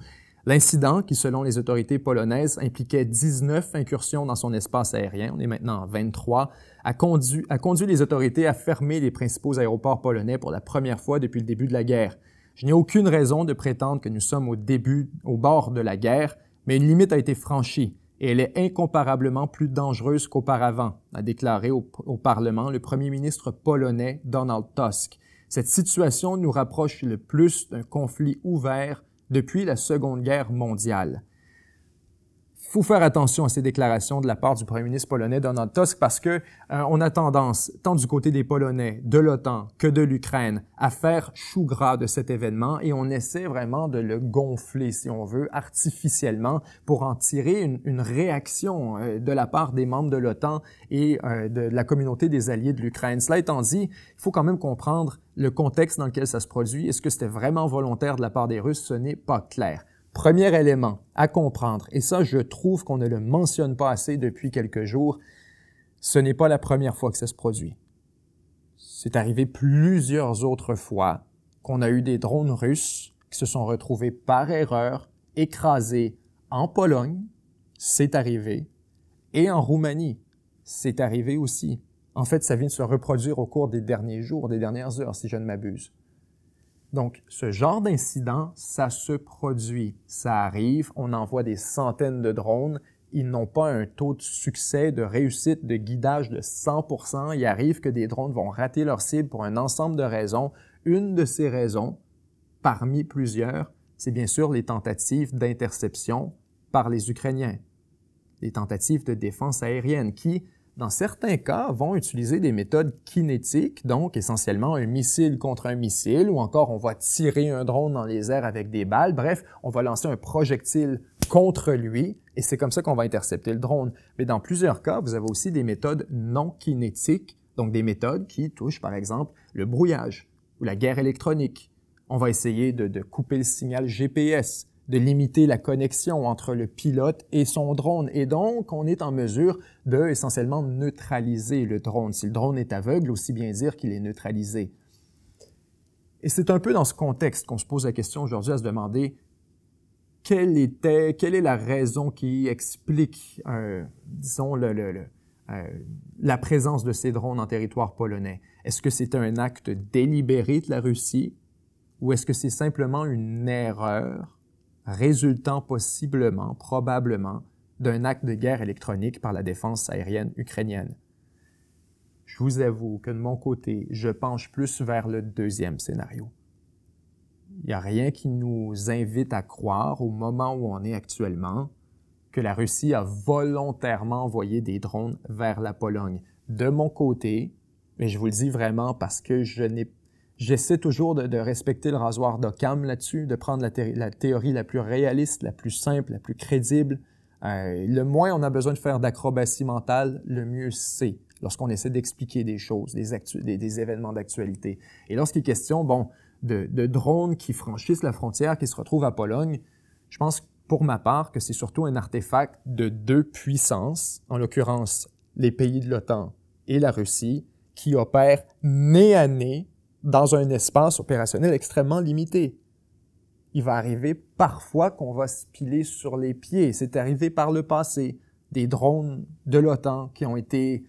L'incident, qui selon les autorités polonaises impliquait 19 incursions dans son espace aérien, on est maintenant en 23, a conduit les autorités à fermer les principaux aéroports polonais pour la première fois depuis le début de la guerre. Je n'ai aucune raison de prétendre que nous sommes au bord de la guerre, mais une limite a été franchie et elle est incomparablement plus dangereuse qu'auparavant, a déclaré au Parlement le premier ministre polonais Donald Tusk. Cette situation nous rapproche le plus d'un conflit ouvert depuis la Seconde Guerre mondiale. Il faut faire attention à ces déclarations de la part du premier ministre polonais Donald Tusk parce que on a tendance, tant du côté des Polonais, de l'OTAN que de l'Ukraine, à faire chou gras de cet événement et on essaie vraiment de le gonfler, si on veut, artificiellement pour en tirer une réaction de la part des membres de l'OTAN et de la communauté des alliés de l'Ukraine. Cela étant dit, il faut quand même comprendre le contexte dans lequel ça se produit. Est-ce que c'était vraiment volontaire de la part des Russes? Ce n'est pas clair. Premier élément à comprendre, et ça je trouve qu'on ne le mentionne pas assez depuis quelques jours, ce n'est pas la première fois que ça se produit. C'est arrivé plusieurs autres fois qu'on a eu des drones russes qui se sont retrouvés par erreur écrasés en Pologne, c'est arrivé, et en Roumanie, c'est arrivé aussi. En fait, ça vient de se reproduire au cours des derniers jours, des dernières heures, si je ne m'abuse. Donc, ce genre d'incident, ça se produit, ça arrive, on envoie des centaines de drones, ils n'ont pas un taux de succès, de réussite, de guidage de 100%. Il arrive que des drones vont rater leur cible pour un ensemble de raisons. Une de ces raisons, parmi plusieurs, c'est bien sûr les tentatives d'interception par les Ukrainiens, les tentatives de défense aérienne qui, dans certains cas, vont utiliser des méthodes kinétiques, donc essentiellement un missile contre un missile, ou encore on va tirer un drone dans les airs avec des balles. Bref, on va lancer un projectile contre lui, et c'est comme ça qu'on va intercepter le drone. Mais dans plusieurs cas, vous avez aussi des méthodes non kinétiques, donc des méthodes qui touchent par exemple le brouillage ou la guerre électronique. On va essayer de couper le signal GPS, de limiter la connexion entre le pilote et son drone. Et donc, on est en mesure de essentiellement neutraliser le drone. Si le drone est aveugle, aussi bien dire qu'il est neutralisé. Et c'est un peu dans ce contexte qu'on se pose la question aujourd'hui à se demander quelle est la raison qui explique, disons, la présence de ces drones en territoire polonais. Est-ce que c'est un acte délibéré de la Russie ou est-ce que c'est simplement une erreur résultant possiblement, probablement, d'un acte de guerre électronique par la défense aérienne ukrainienne? Je vous avoue que de mon côté, je penche plus vers le deuxième scénario. Il n'y a rien qui nous invite à croire, au moment où on est actuellement, que la Russie a volontairement envoyé des drones vers la Pologne. De mon côté, mais je vous le dis vraiment parce que j'essaie toujours de respecter le rasoir d'Occam là-dessus, de prendre la théorie la plus réaliste, la plus simple, la plus crédible. Le moins on a besoin de faire d'acrobatie mentale, le mieux c'est lorsqu'on essaie d'expliquer des choses, des événements d'actualité. Et lorsqu'il est question, de drones qui franchissent la frontière, qui se retrouvent à Pologne, je pense pour ma part que c'est surtout un artefact de deux puissances, en l'occurrence les pays de l'OTAN et la Russie, qui opèrent nez à nez dans un espace opérationnel extrêmement limité. Il va arriver parfois qu'on va se piler sur les pieds. C'est arrivé par le passé. Des drones de l'OTAN qui ont été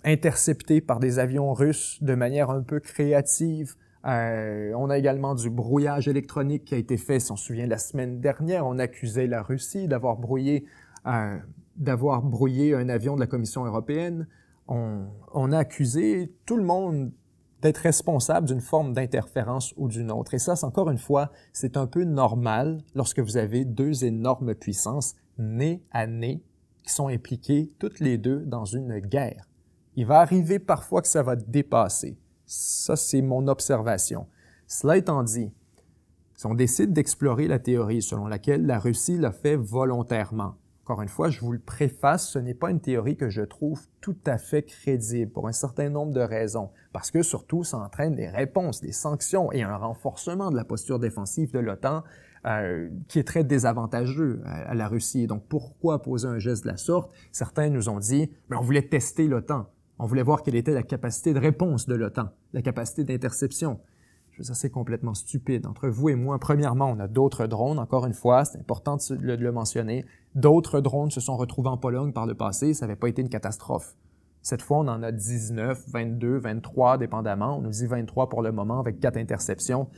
interceptés par des avions russes de manière un peu créative. On a également du brouillage électronique qui a été fait, si on se souvient, la semaine dernière. On accusait la Russie d'avoir brouillé un avion de la Commission européenne. On a accusé tout le monde d'être responsable d'une forme d'interférence ou d'une autre. Et ça, encore une fois, c'est un peu normal lorsque vous avez deux énormes puissances nez à nez qui sont impliquées toutes les deux dans une guerre. Il va arriver parfois que ça va dépasser. Ça, c'est mon observation. Cela étant dit, si on décide d'explorer la théorie selon laquelle la Russie l'a fait volontairement, encore une fois, je vous le préface, ce n'est pas une théorie que je trouve tout à fait crédible pour un certain nombre de raisons, parce que surtout, ça entraîne des réponses, des sanctions et un renforcement de la posture défensive de l'OTAN qui est très désavantageux à la Russie. Donc, pourquoi poser un geste de la sorte? Certains nous ont dit, mais on voulait tester l'OTAN. On voulait voir quelle était la capacité de réponse de l'OTAN, la capacité d'interception. Je veux dire, c'est complètement stupide. Entre vous et moi, premièrement, on a d'autres drones. Encore une fois, c'est important de le mentionner. D'autres drones se sont retrouvés en Pologne par le passé. Ça n'avait pas été une catastrophe. Cette fois, on en a 19, 22, 23, dépendamment. On nous dit 23 pour le moment avec 4 interceptions.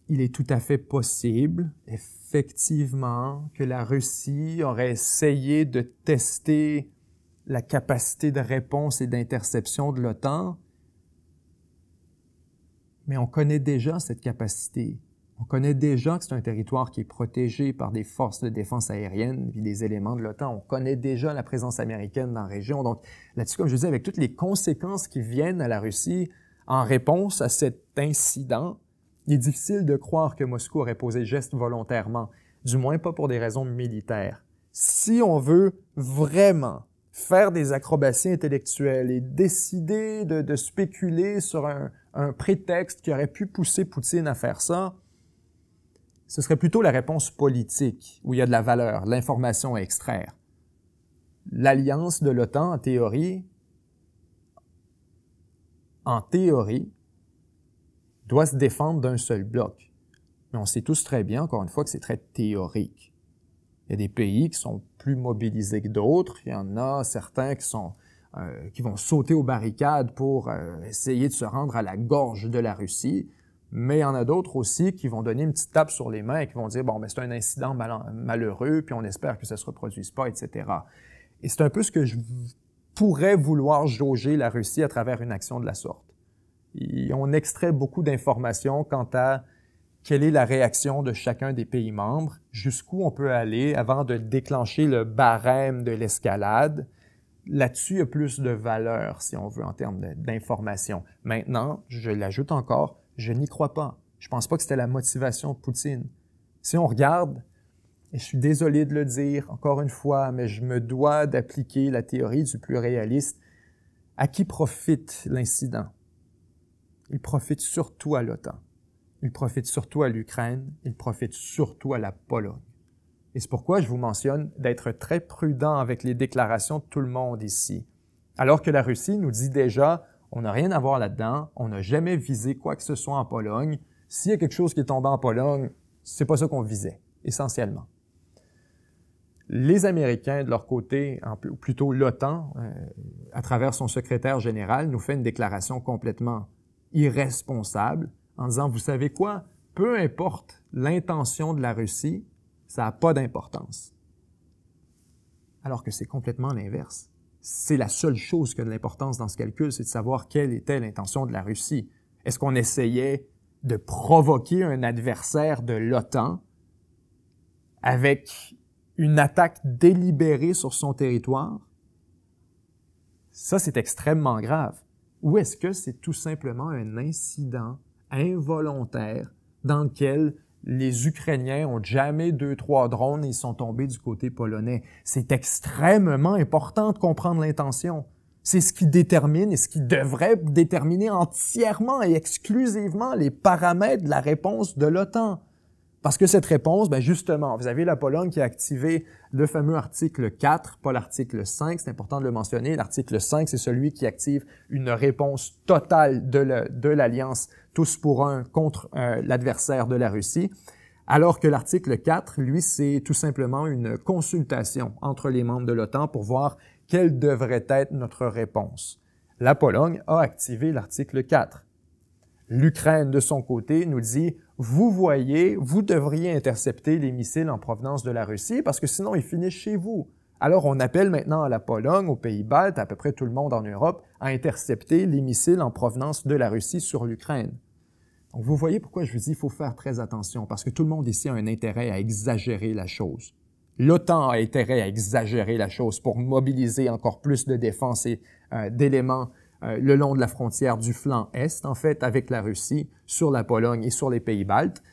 il est tout à fait possible, effectivement, que la Russie aurait essayé de tester la capacité de réponse et d'interception de l'OTAN, mais on connaît déjà cette capacité. On connaît déjà que c'est un territoire qui est protégé par des forces de défense aérienne et des éléments de l'OTAN. On connaît déjà la présence américaine dans la région. Donc là-dessus, comme je disais, avec toutes les conséquences qui viennent à la Russie en réponse à cet incident, il est difficile de croire que Moscou aurait posé le geste volontairement, du moins pas pour des raisons militaires. Si on veut vraiment faire des acrobaties intellectuelles et décider de spéculer sur un prétexte qui aurait pu pousser Poutine à faire ça, ce serait plutôt la réponse politique, où il y a de la valeur, de l'information à extraire. L'alliance de l'OTAN, en théorie, doit se défendre d'un seul bloc. Mais on sait tous très bien, encore une fois, que c'est très théorique. Il y a des pays qui sont plus mobilisés que d'autres. Il y en a certains qui vont sauter aux barricades pour essayer de se rendre à la gorge de la Russie. Mais il y en a d'autres aussi qui vont donner une petite tape sur les mains et qui vont dire « bon, ben c'est un incident malheureux, puis on espère que ça ne se reproduise pas, etc. » Et c'est un peu ce que je pourrais vouloir jauger la Russie à travers une action de la sorte. Et on extrait beaucoup d'informations quant à quelle est la réaction de chacun des pays membres, jusqu'où on peut aller avant de déclencher le barème de l'escalade. Là-dessus, il y a plus de valeur, si on veut, en termes d'information. Maintenant, je l'ajoute encore, je n'y crois pas. Je pense pas que c'était la motivation de Poutine. Si on regarde, et je suis désolé de le dire encore une fois, mais je me dois d'appliquer la théorie du plus réaliste, à qui profite l'incident? Il profite surtout à l'OTAN. Il profite surtout à l'Ukraine. Il profite surtout à la Pologne. Et c'est pourquoi je vous mentionne d'être très prudent avec les déclarations de tout le monde ici. Alors que la Russie nous dit déjà, on n'a rien à voir là-dedans, on n'a jamais visé quoi que ce soit en Pologne. S'il y a quelque chose qui est tombé en Pologne, c'est pas ça qu'on visait, essentiellement. Les Américains, de leur côté, ou plutôt l'OTAN, à travers son secrétaire général, nous fait une déclaration complètement irresponsable en disant, vous savez quoi, peu importe l'intention de la Russie, ça n'a pas d'importance. Alors que c'est complètement l'inverse. C'est la seule chose qui a de l'importance dans ce calcul, c'est de savoir quelle était l'intention de la Russie. Est-ce qu'on essayait de provoquer un adversaire de l'OTAN avec une attaque délibérée sur son territoire? Ça, c'est extrêmement grave. Ou est-ce que c'est tout simplement un incident involontaire dans lequel les Ukrainiens ont jammé 2-3 drones et ils sont tombés du côté polonais? C'est extrêmement important de comprendre l'intention. C'est ce qui détermine et ce qui devrait déterminer entièrement et exclusivement les paramètres de la réponse de l'OTAN. Parce que cette réponse, ben justement, vous avez la Pologne qui a activé le fameux article 4, pas l'article 5, c'est important de le mentionner. L'article 5, c'est celui qui active une réponse totale de l'Alliance tous pour un contre l'adversaire de la Russie. Alors que l'article 4, lui, c'est tout simplement une consultation entre les membres de l'OTAN pour voir quelle devrait être notre réponse. La Pologne a activé l'article 4. L'Ukraine, de son côté, nous dit « Vous voyez, vous devriez intercepter les missiles en provenance de la Russie parce que sinon ils finissent chez vous. » Alors on appelle maintenant à la Pologne, aux Pays-Baltes, à peu près tout le monde en Europe, à intercepter les missiles en provenance de la Russie sur l'Ukraine. Donc vous voyez pourquoi je vous dis qu'il faut faire très attention parce que tout le monde ici a un intérêt à exagérer la chose. L'OTAN a intérêt à exagérer la chose pour mobiliser encore plus de défense et d'éléments le long de la frontière du flanc Est, en fait, avec la Russie, sur la Pologne et sur les Pays-Baltes.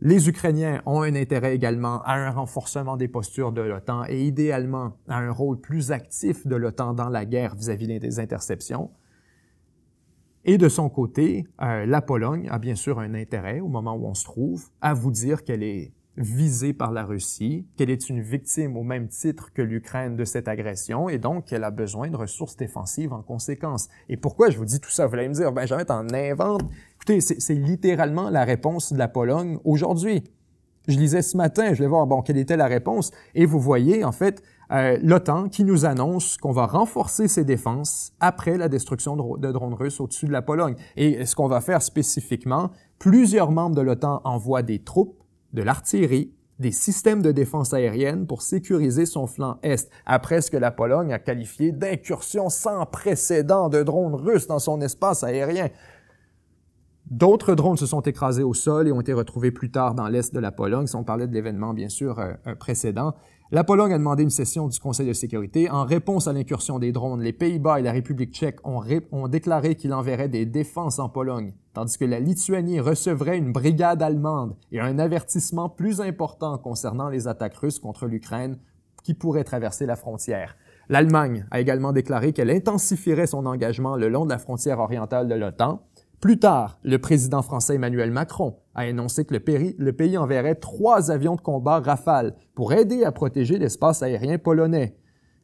Les Ukrainiens ont un intérêt également à un renforcement des postures de l'OTAN et idéalement à un rôle plus actif de l'OTAN dans la guerre vis-à-vis des interceptions. Et de son côté, la Pologne a bien sûr un intérêt, au moment où on se trouve, à vous dire qu'elle est visée par la Russie, qu'elle est une victime au même titre que l'Ukraine de cette agression et donc qu'elle a besoin de ressources défensives en conséquence. Et pourquoi je vous dis tout ça? Vous allez me dire, Benjamin, t'en inventes. Écoutez, c'est littéralement la réponse de la Pologne aujourd'hui. Je lisais ce matin, je vais voir, bon, quelle était la réponse. Et vous voyez, en fait, l'OTAN qui nous annonce qu'on va renforcer ses défenses après la destruction de drones russes au-dessus de la Pologne. Et ce qu'on va faire spécifiquement, Plusieurs membres de l'OTAN envoient des troupes, de l'artillerie, des systèmes de défense aérienne pour sécuriser son flanc Est, après ce que la Pologne a qualifié d'incursion sans précédent de drones russes dans son espace aérien. D'autres drones se sont écrasés au sol et ont été retrouvés plus tard dans l'est de la Pologne, si on parlait de l'événement, bien sûr, précédent. La Pologne a demandé une session du Conseil de sécurité. En réponse à l'incursion des drones, les Pays-Bas et la République tchèque ont déclaré qu'ils enverraient des défenses en Pologne, tandis que la Lituanie recevrait une brigade allemande et un avertissement plus important concernant les attaques russes contre l'Ukraine qui pourraient traverser la frontière. L'Allemagne a également déclaré qu'elle intensifierait son engagement le long de la frontière orientale de l'OTAN. Plus tard, le président français Emmanuel Macron a annoncé que le pays enverrait 3 avions de combat Rafale pour aider à protéger l'espace aérien polonais.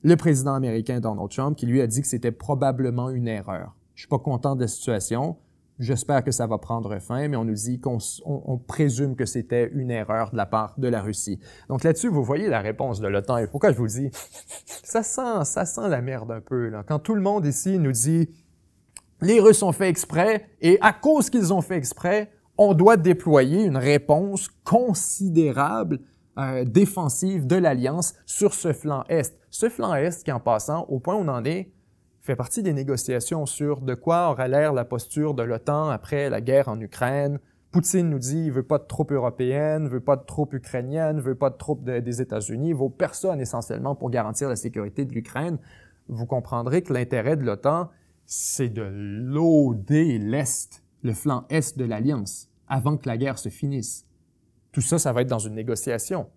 Le président américain Donald Trump qui lui a dit que c'était probablement une erreur. Je suis pas content de la situation. J'espère que ça va prendre fin, mais on nous dit qu'on présume que c'était une erreur de la part de la Russie. Donc là-dessus, vous voyez la réponse de l'OTAN. Et pourquoi je vous le dis? Ça sent la merde un peu, là. Quand tout le monde ici nous dit les Russes ont fait exprès, et à cause qu'ils ont fait exprès, on doit déployer une réponse considérable, défensive de l'Alliance sur ce flanc Est. Ce flanc Est qui, en passant, au point où on en est, fait partie des négociations sur de quoi aura l'air la posture de l'OTAN après la guerre en Ukraine. Poutine nous dit qu'il veut pas de troupes européennes, veut pas de troupes ukrainiennes, veut pas de troupes des États-Unis, vaut personne essentiellement pour garantir la sécurité de l'Ukraine. Vous comprendrez que l'intérêt de l'OTAN, c'est de loader l'Est, le flanc Est de l'Alliance, avant que la guerre se finisse. Tout ça, ça va être dans une négociation.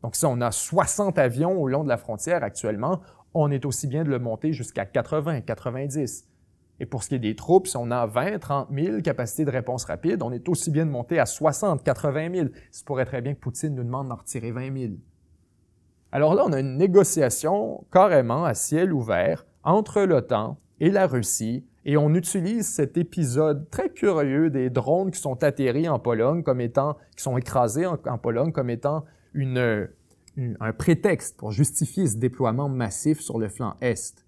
Donc si on a 60 avions au long de la frontière actuellement, on est aussi bien de le monter jusqu'à 80, 90. Et pour ce qui est des troupes, si on a 20, 30 000 capacités de réponse rapide, on est aussi bien de monter à 60, 80 000. Ça pourrait très bien que Poutine nous demande d'en retirer 20 000. Alors là, on a une négociation carrément à ciel ouvert entre l'OTAN et la Russie, et on utilise cet épisode très curieux des drones qui sont atterris en Pologne comme étant, qui sont écrasés en Pologne comme étant un prétexte pour justifier ce déploiement massif sur le flanc Est.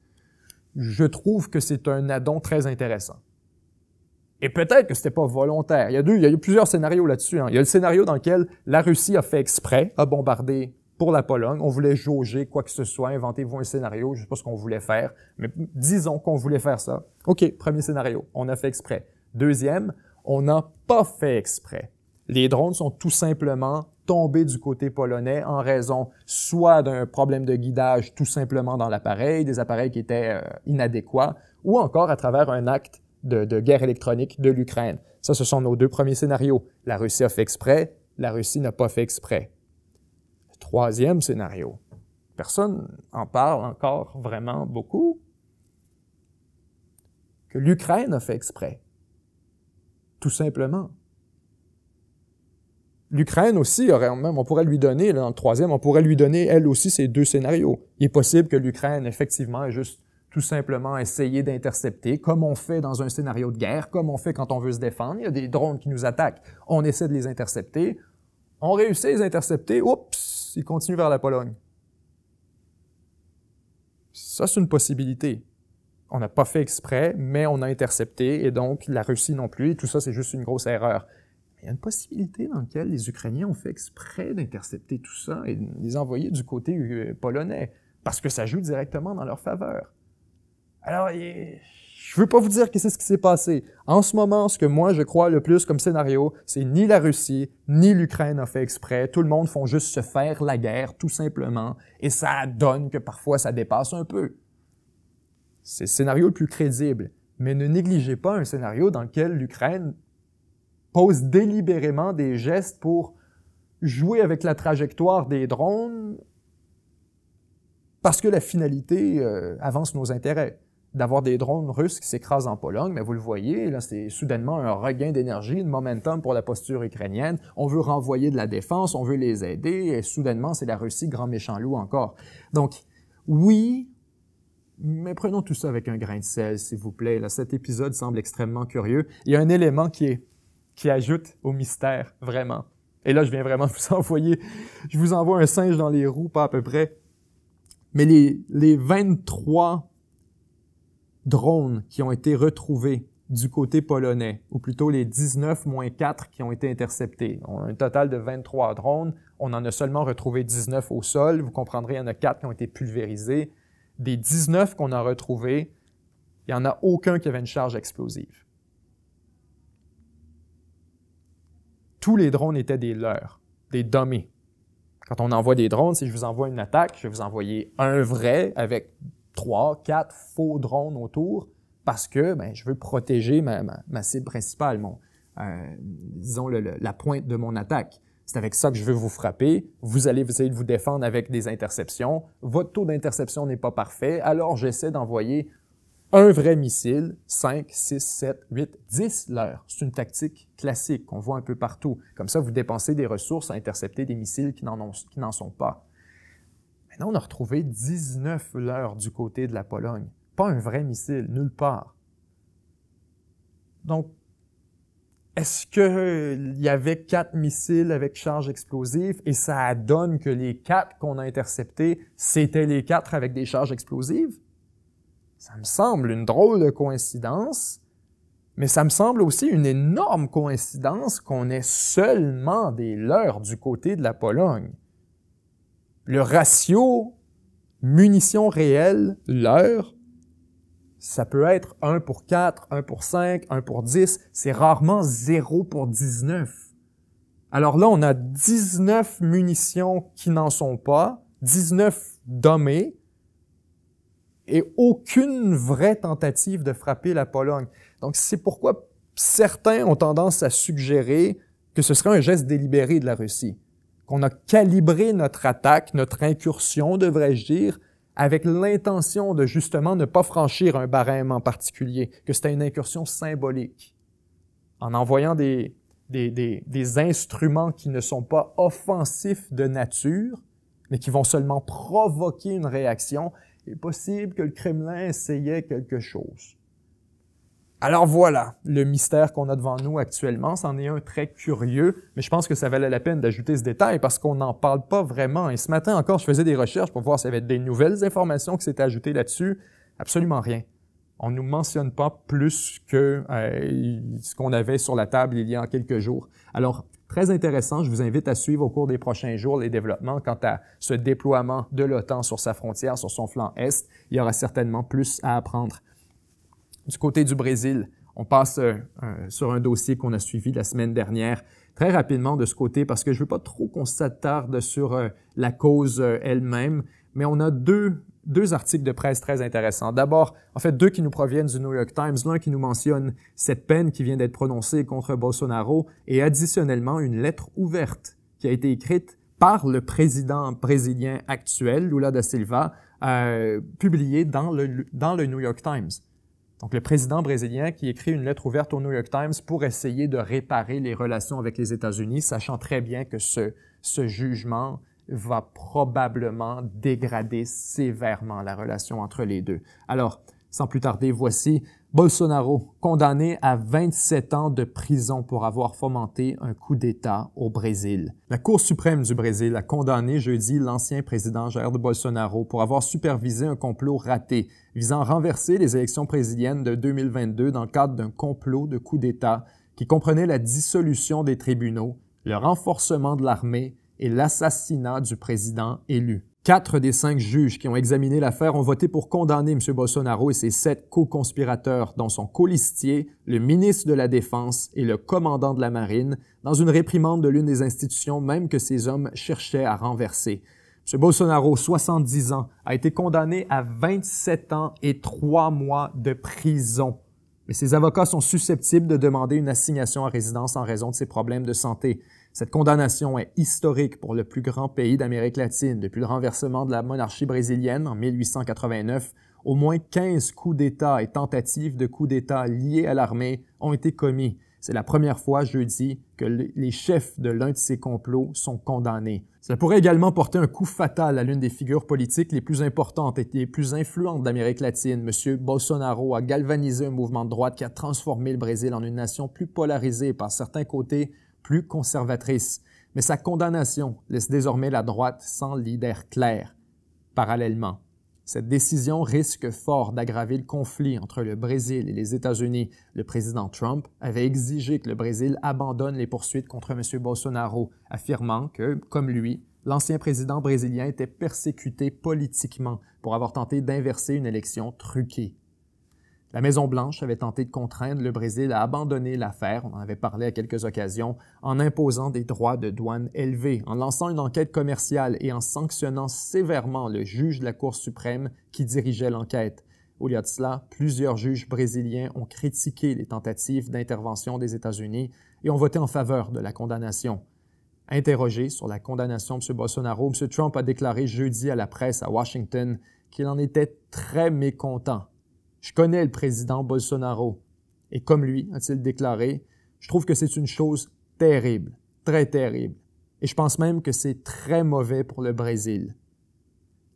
Je trouve que c'est un addon très intéressant. Et peut-être que c'était pas volontaire. Il y a plusieurs scénarios là-dessus, hein. Il y a le scénario dans lequel la Russie a fait exprès, a bombardé pour la Pologne. On voulait jauger quoi que ce soit. Inventez-vous un scénario. Je sais pas ce qu'on voulait faire, mais disons qu'on voulait faire ça. OK, premier scénario. On a fait exprès. Deuxième, on n'a pas fait exprès. Les drones sont tout simplement tombés du côté polonais en raison soit d'un problème de guidage tout simplement dans l'appareil, des appareils qui étaient inadéquats, ou encore à travers un acte de guerre électronique de l'Ukraine. Ça, ce sont nos 2 premiers scénarios. La Russie a fait exprès, la Russie n'a pas fait exprès. Troisième scénario. Personne en parle encore vraiment beaucoup. Que l'Ukraine a fait exprès. Tout simplement. L'Ukraine aussi, on pourrait lui donner, là, dans le troisième, on pourrait lui donner, elle aussi, ces 2 scénarios. Il est possible que l'Ukraine, effectivement, ait juste tout simplement essayé d'intercepter, comme on fait dans un scénario de guerre, comme on fait quand on veut se défendre. Il y a des drones qui nous attaquent. On essaie de les intercepter. On réussit à les intercepter. Oups! Ils continuent vers la Pologne. Ça, c'est une possibilité. On n'a pas fait exprès, mais on a intercepté, et donc la Russie non plus, et tout ça, c'est juste une grosse erreur. Mais il y a une possibilité dans laquelle les Ukrainiens ont fait exprès d'intercepter tout ça et de les envoyer du côté polonais, parce que ça joue directement dans leur faveur. Alors, je veux pas vous dire que c'est ce qui s'est passé. En ce moment, ce que moi je crois le plus comme scénario, c'est ni la Russie, ni l'Ukraine a fait exprès. Tout le monde font juste se faire la guerre, tout simplement. Et ça donne que parfois ça dépasse un peu. C'est le scénario le plus crédible. Mais ne négligez pas un scénario dans lequel l'Ukraine pose délibérément des gestes pour jouer avec la trajectoire des drones parce que la finalité avance nos intérêts. D'avoir des drones russes qui s'écrasent en Pologne, mais vous le voyez, là, c'est soudainement un regain d'énergie, de momentum pour la posture ukrainienne. On veut renvoyer de la défense, on veut les aider, et soudainement, c'est la Russie, grand méchant loup encore. Donc, oui, mais prenons tout ça avec un grain de sel, s'il vous plaît. Là, cet épisode semble extrêmement curieux. Il y a un élément qui ajoute au mystère, vraiment. Et là, je viens vraiment je vous envoie un singe dans les roues, pas à peu près. Mais les 23 drones qui ont été retrouvés du côté polonais, ou plutôt les 19 moins 4 qui ont été interceptés. On a un total de 23 drones. On en a seulement retrouvé 19 au sol. Vous comprendrez, il y en a 4 qui ont été pulvérisés. Des 19 qu'on a retrouvés, il n'y en a aucun qui avait une charge explosive. Tous les drones étaient des leurres, des dummies. Quand on envoie des drones, si je vous envoie une attaque, je vais vous envoyer un vrai avec 3, 4 faux drones autour parce que je veux protéger ma cible principale, disons la pointe de mon attaque. C'est avec ça que je veux vous frapper. Vous allez essayer de vous défendre avec des interceptions. Votre taux d'interception n'est pas parfait, alors j'essaie d'envoyer un vrai missile, 5, 6, 7, 8, 10 leurres. C'est une tactique classique qu'on voit un peu partout. Comme ça, vous dépensez des ressources à intercepter des missiles qui n'en sont pas. Maintenant, on a retrouvé 19 leurres du côté de la Pologne. Pas un vrai missile, nulle part. Donc, est-ce qu'il y avait 4 missiles avec charge explosive et ça donne que les 4 qu'on a interceptés, c'était les 4 avec des charges explosives? Ça me semble une drôle de coïncidence, mais ça me semble aussi une énorme coïncidence qu'on ait seulement des leurres du côté de la Pologne. Le ratio munitions réelles, leurres, ça peut être 1 pour 4, 1 pour 5, 1 pour 10, c'est rarement 0 pour 19. Alors là, on a 19 munitions qui n'en sont pas, 19 dommées, et aucune vraie tentative de frapper la Pologne. Donc, c'est pourquoi certains ont tendance à suggérer que ce serait un geste délibéré de la Russie, qu'on a calibré notre attaque, notre incursion, devrais-je dire, avec l'intention de justement ne pas franchir un barème en particulier, que c'était une incursion symbolique. En envoyant des instruments qui ne sont pas offensifs de nature, mais qui vont seulement provoquer une réaction, il est possible que le Kremlin essayait quelque chose. Alors voilà, le mystère qu'on a devant nous actuellement, c'en est un très curieux, mais je pense que ça valait la peine d'ajouter ce détail parce qu'on n'en parle pas vraiment. Et ce matin encore, je faisais des recherches pour voir s'il y avait des nouvelles informations qui s'étaient ajoutées là-dessus. Absolument rien. On ne nous mentionne pas plus que ce qu'on avait sur la table il y a quelques jours. Alors, très intéressant, je vous invite à suivre au cours des prochains jours les développements quant à ce déploiement de l'OTAN sur sa frontière, sur son flanc Est. Il y aura certainement plus à apprendre. Du côté du Brésil, on passe sur un dossier qu'on a suivi la semaine dernière. Très rapidement de ce côté, parce que je ne veux pas trop qu'on s'attarde sur la cause elle-même, mais on a deux articles de presse très intéressants. D'abord, en fait, 2 qui nous proviennent du New York Times. L'un qui nous mentionne cette peine qui vient d'être prononcée contre Bolsonaro et additionnellement une lettre ouverte qui a été écrite par le président brésilien actuel, Lula da Silva, publiée dans le New York Times. Donc, le président brésilien qui écrit une lettre ouverte au New York Times pour essayer de réparer les relations avec les États-Unis, sachant très bien que ce jugement va probablement dégrader sévèrement la relation entre les deux. Alors, sans plus tarder, voici Bolsonaro, condamné à 27 ans de prison pour avoir fomenté un coup d'État au Brésil. La Cour suprême du Brésil a condamné jeudi l'ancien président Jair Bolsonaro pour avoir supervisé un complot raté visant à renverser les élections brésiliennes de 2022 dans le cadre d'un complot de coup d'État qui comprenait la dissolution des tribunaux, le renforcement de l'armée et l'assassinat du président élu. 4 des 5 juges qui ont examiné l'affaire ont voté pour condamner M. Bolsonaro et ses 7 co-conspirateurs, dont son colistier, le ministre de la Défense et le commandant de la Marine, dans une réprimande de l'une des institutions même que ces hommes cherchaient à renverser. M. Bolsonaro, 70 ans, a été condamné à 27 ans et 3 mois de prison. Mais ses avocats sont susceptibles de demander une assignation à résidence en raison de ses problèmes de santé. Cette condamnation est historique pour le plus grand pays d'Amérique latine. Depuis le renversement de la monarchie brésilienne en 1889, au moins 15 coups d'État et tentatives de coups d'État liés à l'armée ont été commis. C'est la première fois jeudi que les chefs de l'un de ces complots sont condamnés. Ça pourrait également porter un coup fatal à l'une des figures politiques les plus importantes et les plus influentes d'Amérique latine. M. Bolsonaro a galvanisé un mouvement de droite qui a transformé le Brésil en une nation plus polarisée, par certains côtés plus conservatrice. Mais sa condamnation laisse désormais la droite sans leader clair. Parallèlement, Cette décision risque fort d'aggraver le conflit entre le Brésil et les États-Unis. Le président Trump avait exigé que le Brésil abandonne les poursuites contre M. Bolsonaro, affirmant que, comme lui, l'ancien président brésilien était persécuté politiquement pour avoir tenté d'inverser une élection truquée. La Maison-Blanche avait tenté de contraindre le Brésil à abandonner l'affaire, on en avait parlé à quelques occasions, en imposant des droits de douane élevés, en lançant une enquête commerciale et en sanctionnant sévèrement le juge de la Cour suprême qui dirigeait l'enquête. Au lieu de cela, plusieurs juges brésiliens ont critiqué les tentatives d'intervention des États-Unis et ont voté en faveur de la condamnation. Interrogé sur la condamnation de M. Bolsonaro, M. Trump a déclaré jeudi à la presse à Washington qu'il en était très mécontent. « Je connais le président Bolsonaro. Et comme lui, a-t-il déclaré, je trouve que c'est une chose terrible, très terrible. Et je pense même que c'est très mauvais pour le Brésil. »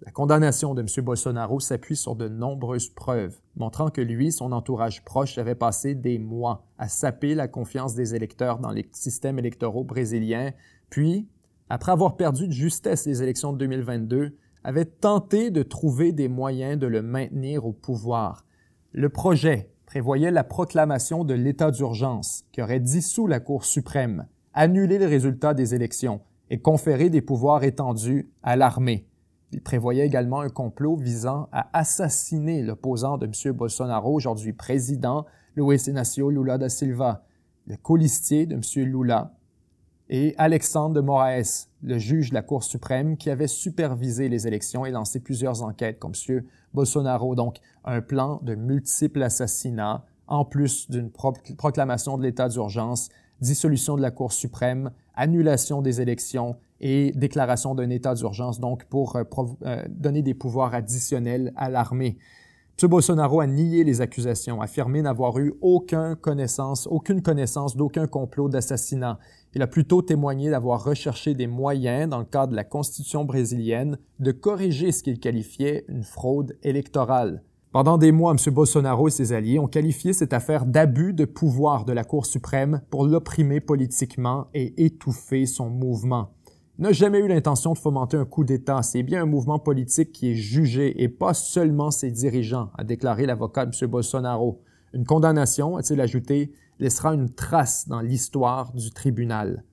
La condamnation de M. Bolsonaro s'appuie sur de nombreuses preuves, montrant que lui et son entourage proche avaient passé des mois à saper la confiance des électeurs dans les systèmes électoraux brésiliens, puis, après avoir perdu de justesse les élections de 2022, avaient tenté de trouver des moyens de le maintenir au pouvoir. Le projet prévoyait la proclamation de l'état d'urgence qui aurait dissous la Cour suprême, annulé le résultat des élections et conféré des pouvoirs étendus à l'armée. Il prévoyait également un complot visant à assassiner l'opposant de M. Bolsonaro, aujourd'hui président, Luiz Inácio Lula da Silva, le colistier de M. Lula, et Alexandre de Moraes, le juge de la Cour suprême qui avait supervisé les élections et lancé plusieurs enquêtes contre M. Bolsonaro. Donc, un plan de multiples assassinats, en plus d'une proclamation de l'état d'urgence, dissolution de la Cour suprême, annulation des élections et déclaration d'un état d'urgence, donc pour donner des pouvoirs additionnels à l'armée. M. Bolsonaro a nié les accusations, affirmé n'avoir eu aucune connaissance d'aucun complot d'assassinat. Il a plutôt témoigné d'avoir recherché des moyens, dans le cadre de la Constitution brésilienne, de corriger ce qu'il qualifiait une fraude électorale. Pendant des mois, M. Bolsonaro et ses alliés ont qualifié cette affaire d'abus de pouvoir de la Cour suprême pour l'opprimer politiquement et étouffer son mouvement. Il n'a jamais eu l'intention de fomenter un coup d'État. C'est bien un mouvement politique qui est jugé et pas seulement ses dirigeants, a déclaré l'avocat de M. Bolsonaro. Une condamnation, a-t-il ajouté, laissera une trace dans l'histoire du tribunal.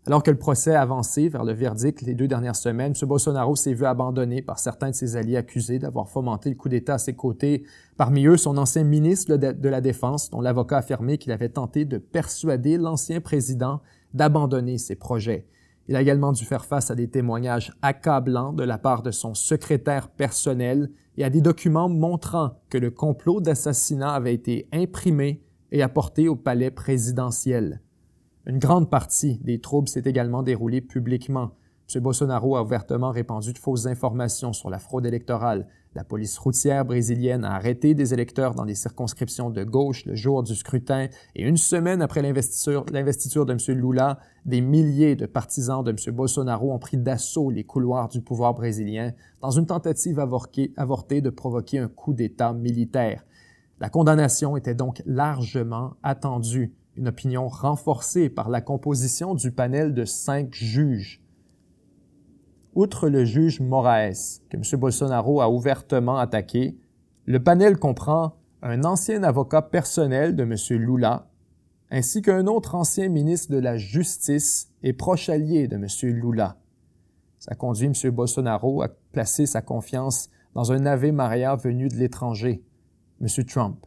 Alors que le procès a avancé vers le verdict les 2 dernières semaines, M. Bolsonaro s'est vu abandonné par certains de ses alliés accusés d'avoir fomenté le coup d'État à ses côtés. Parmi eux, son ancien ministre de la Défense, dont l'avocat a affirmé qu'il avait tenté de persuader l'ancien président d'abandonner ses projets. Il a également dû faire face à des témoignages accablants de la part de son secrétaire personnel et à des documents montrant que le complot d'assassinat avait été imprimé et apporté au palais présidentiel. Une grande partie des troubles s'est également déroulée publiquement. M. Bolsonaro a ouvertement répandu de fausses informations sur la fraude électorale. La police routière brésilienne a arrêté des électeurs dans des circonscriptions de gauche le jour du scrutin et 1 semaine après l'investiture de M. Lula, des milliers de partisans de M. Bolsonaro ont pris d'assaut les couloirs du pouvoir brésilien dans une tentative avortée de provoquer un coup d'État militaire. La condamnation était donc largement attendue, une opinion renforcée par la composition du panel de 5 juges. Outre le juge Moraes, que M. Bolsonaro a ouvertement attaqué, le panel comprend un ancien avocat personnel de M. Lula, ainsi qu'un autre ancien ministre de la Justice et proche allié de M. Lula. Ça conduit M. Bolsonaro à placer sa confiance dans un Ave Maria venu de l'étranger, M. Trump.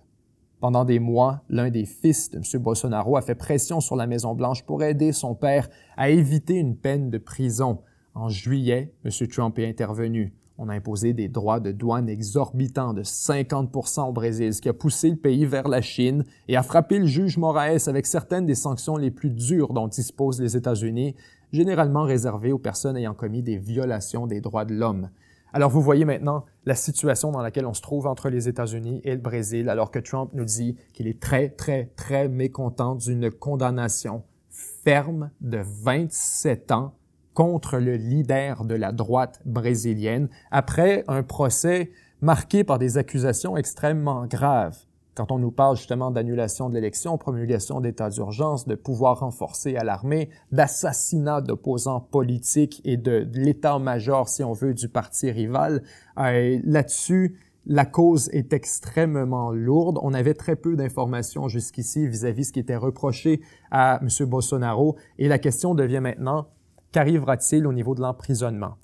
Pendant des mois, l'un des fils de M. Bolsonaro a fait pression sur la Maison-Blanche pour aider son père à éviter une peine de prison. En juillet, M. Trump est intervenu. On a imposé des droits de douane exorbitants de 50% au Brésil, ce qui a poussé le pays vers la Chine et a frappé le juge Moraes avec certaines des sanctions les plus dures dont disposent les États-Unis, généralement réservées aux personnes ayant commis des violations des droits de l'homme. Alors vous voyez maintenant la situation dans laquelle on se trouve entre les États-Unis et le Brésil, alors que Trump nous dit qu'il est très mécontent d'une condamnation ferme de 27 ans contre le leader de la droite brésilienne, après un procès marqué par des accusations extrêmement graves, Quand on nous parle justement d'annulation de l'élection, promulgation d'état d'urgence, de pouvoir renforcé à l'armée, d'assassinat d'opposants politiques et de l'état-major, si on veut, du parti rival, là-dessus, la cause est extrêmement lourde. On avait très peu d'informations jusqu'ici vis-à-vis ce qui était reproché à M. Bolsonaro. Et la question devient maintenant, qu'arrivera-t-il au niveau de l'emprisonnement?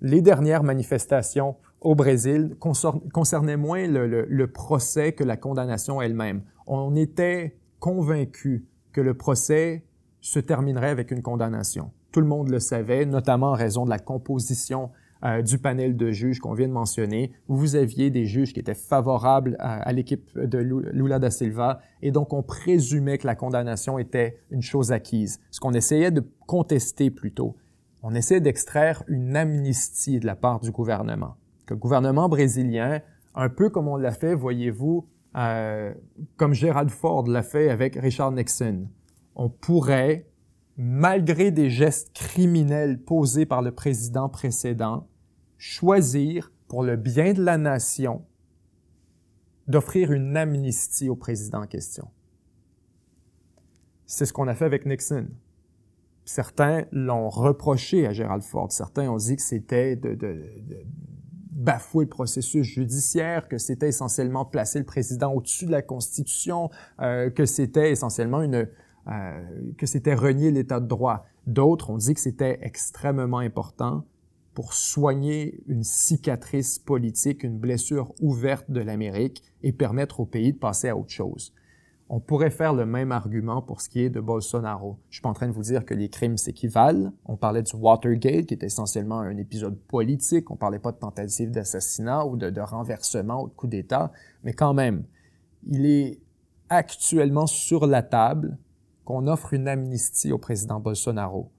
Les dernières manifestations au Brésil concernaient moins le procès que la condamnation elle-même. On était convaincus que le procès se terminerait avec une condamnation. Tout le monde le savait, notamment en raison de la composition du panel de juges qu'on vient de mentionner, où vous aviez des juges qui étaient favorables à l'équipe de Lula da Silva, et donc on présumait que la condamnation était une chose acquise. Ce qu'on essayait de contester plutôt, on essayait d'extraire une amnistie de la part du gouvernement. Que le gouvernement brésilien, un peu comme on l'a fait, voyez-vous, comme Gerald Ford l'a fait avec Richard Nixon, on pourrait, malgré des gestes criminels posés par le président précédent, choisir, pour le bien de la nation, d'offrir une amnistie au président en question. C'est ce qu'on a fait avec Nixon. Certains l'ont reproché à Gerald Ford. Certains ont dit que c'était de bafouer le processus judiciaire, que c'était essentiellement placer le président au-dessus de la Constitution, que c'était essentiellement que c'était renier l'État de droit. D'autres ont dit que c'était extrêmement important pour soigner une cicatrice politique, une blessure ouverte de l'Amérique et permettre au pays de passer à autre chose. On pourrait faire le même argument pour ce qui est de Bolsonaro. Je suis pas en train de vous dire que les crimes s'équivalent. On parlait du Watergate, qui est essentiellement un épisode politique. On parlait pas de tentative d'assassinat ou de renversement ou de coup d'État. Mais quand même, il est actuellement sur la table qu'on offre une amnistie au président Bolsonaro.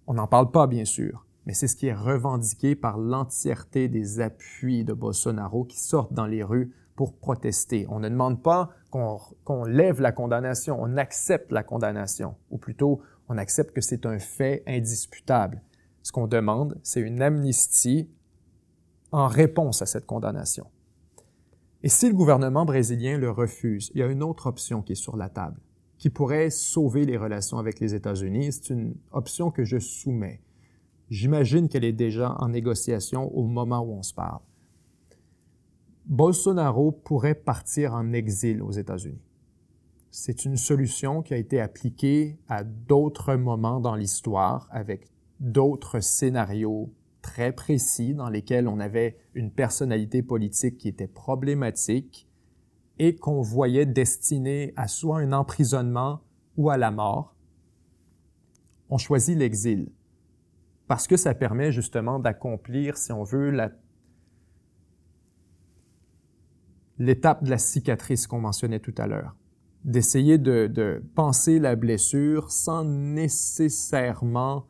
On n'en parle pas, bien sûr, mais c'est ce qui est revendiqué par l'entièreté des appuis de Bolsonaro qui sortent dans les rues pour protester. On ne demande pas qu'on lève la condamnation, on accepte la condamnation, ou plutôt, on accepte que c'est un fait indisputable. Ce qu'on demande, c'est une amnistie en réponse à cette condamnation. Et si le gouvernement brésilien le refuse, il y a une autre option qui est sur la table, qui pourrait sauver les relations avec les États-Unis. C'est une option que je soumets. J'imagine qu'elle est déjà en négociation au moment où on se parle. Bolsonaro pourrait partir en exil aux États-Unis. C'est une solution qui a été appliquée à d'autres moments dans l'histoire avec d'autres scénarios très précis dans lesquels on avait une personnalité politique qui était problématique et qu'on voyait destinée à soit un emprisonnement ou à la mort. On choisit l'exil parce que ça permet justement d'accomplir, si on veut, l'étape de la cicatrice qu'on mentionnait tout à l'heure, d'essayer de penser la blessure sans nécessairement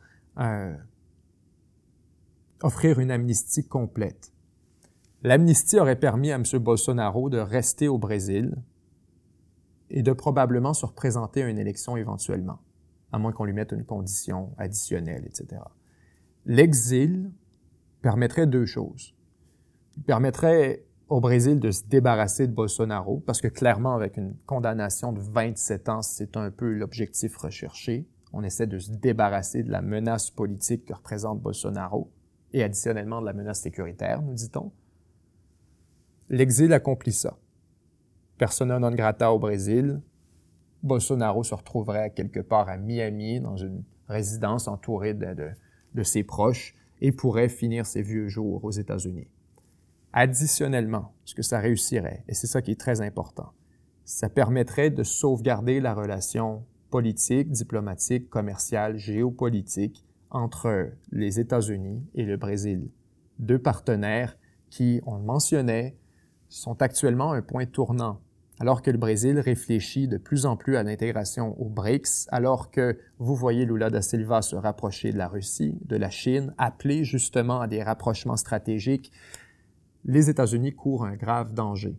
offrir une amnistie complète. L'amnistie aurait permis à M. Bolsonaro de rester au Brésil et de probablement se représenter à une élection éventuellement, à moins qu'on lui mette une condition additionnelle, etc. L'exil permettrait deux choses. Il permettrait au Brésil de se débarrasser de Bolsonaro, parce que clairement, avec une condamnation de 27 ans, c'est un peu l'objectif recherché. On essaie de se débarrasser de la menace politique que représente Bolsonaro et additionnellement de la menace sécuritaire, nous dit-on. L'exil accomplit ça. Persona non grata au Brésil. Bolsonaro se retrouverait quelque part à Miami, dans une résidence entourée de ses proches, et pourrait finir ses vieux jours aux États-Unis. Additionnellement, ce que ça réussirait, et c'est ça qui est très important, ça permettrait de sauvegarder la relation politique, diplomatique, commerciale, géopolitique entre les États-Unis et le Brésil. Deux partenaires qui, on le mentionnait, sont actuellement à un point tournant. Alors que le Brésil réfléchit de plus en plus à l'intégration aux BRICS, alors que vous voyez Lula da Silva se rapprocher de la Russie, de la Chine, appeler justement à des rapprochements stratégiques, les États-Unis courent un grave danger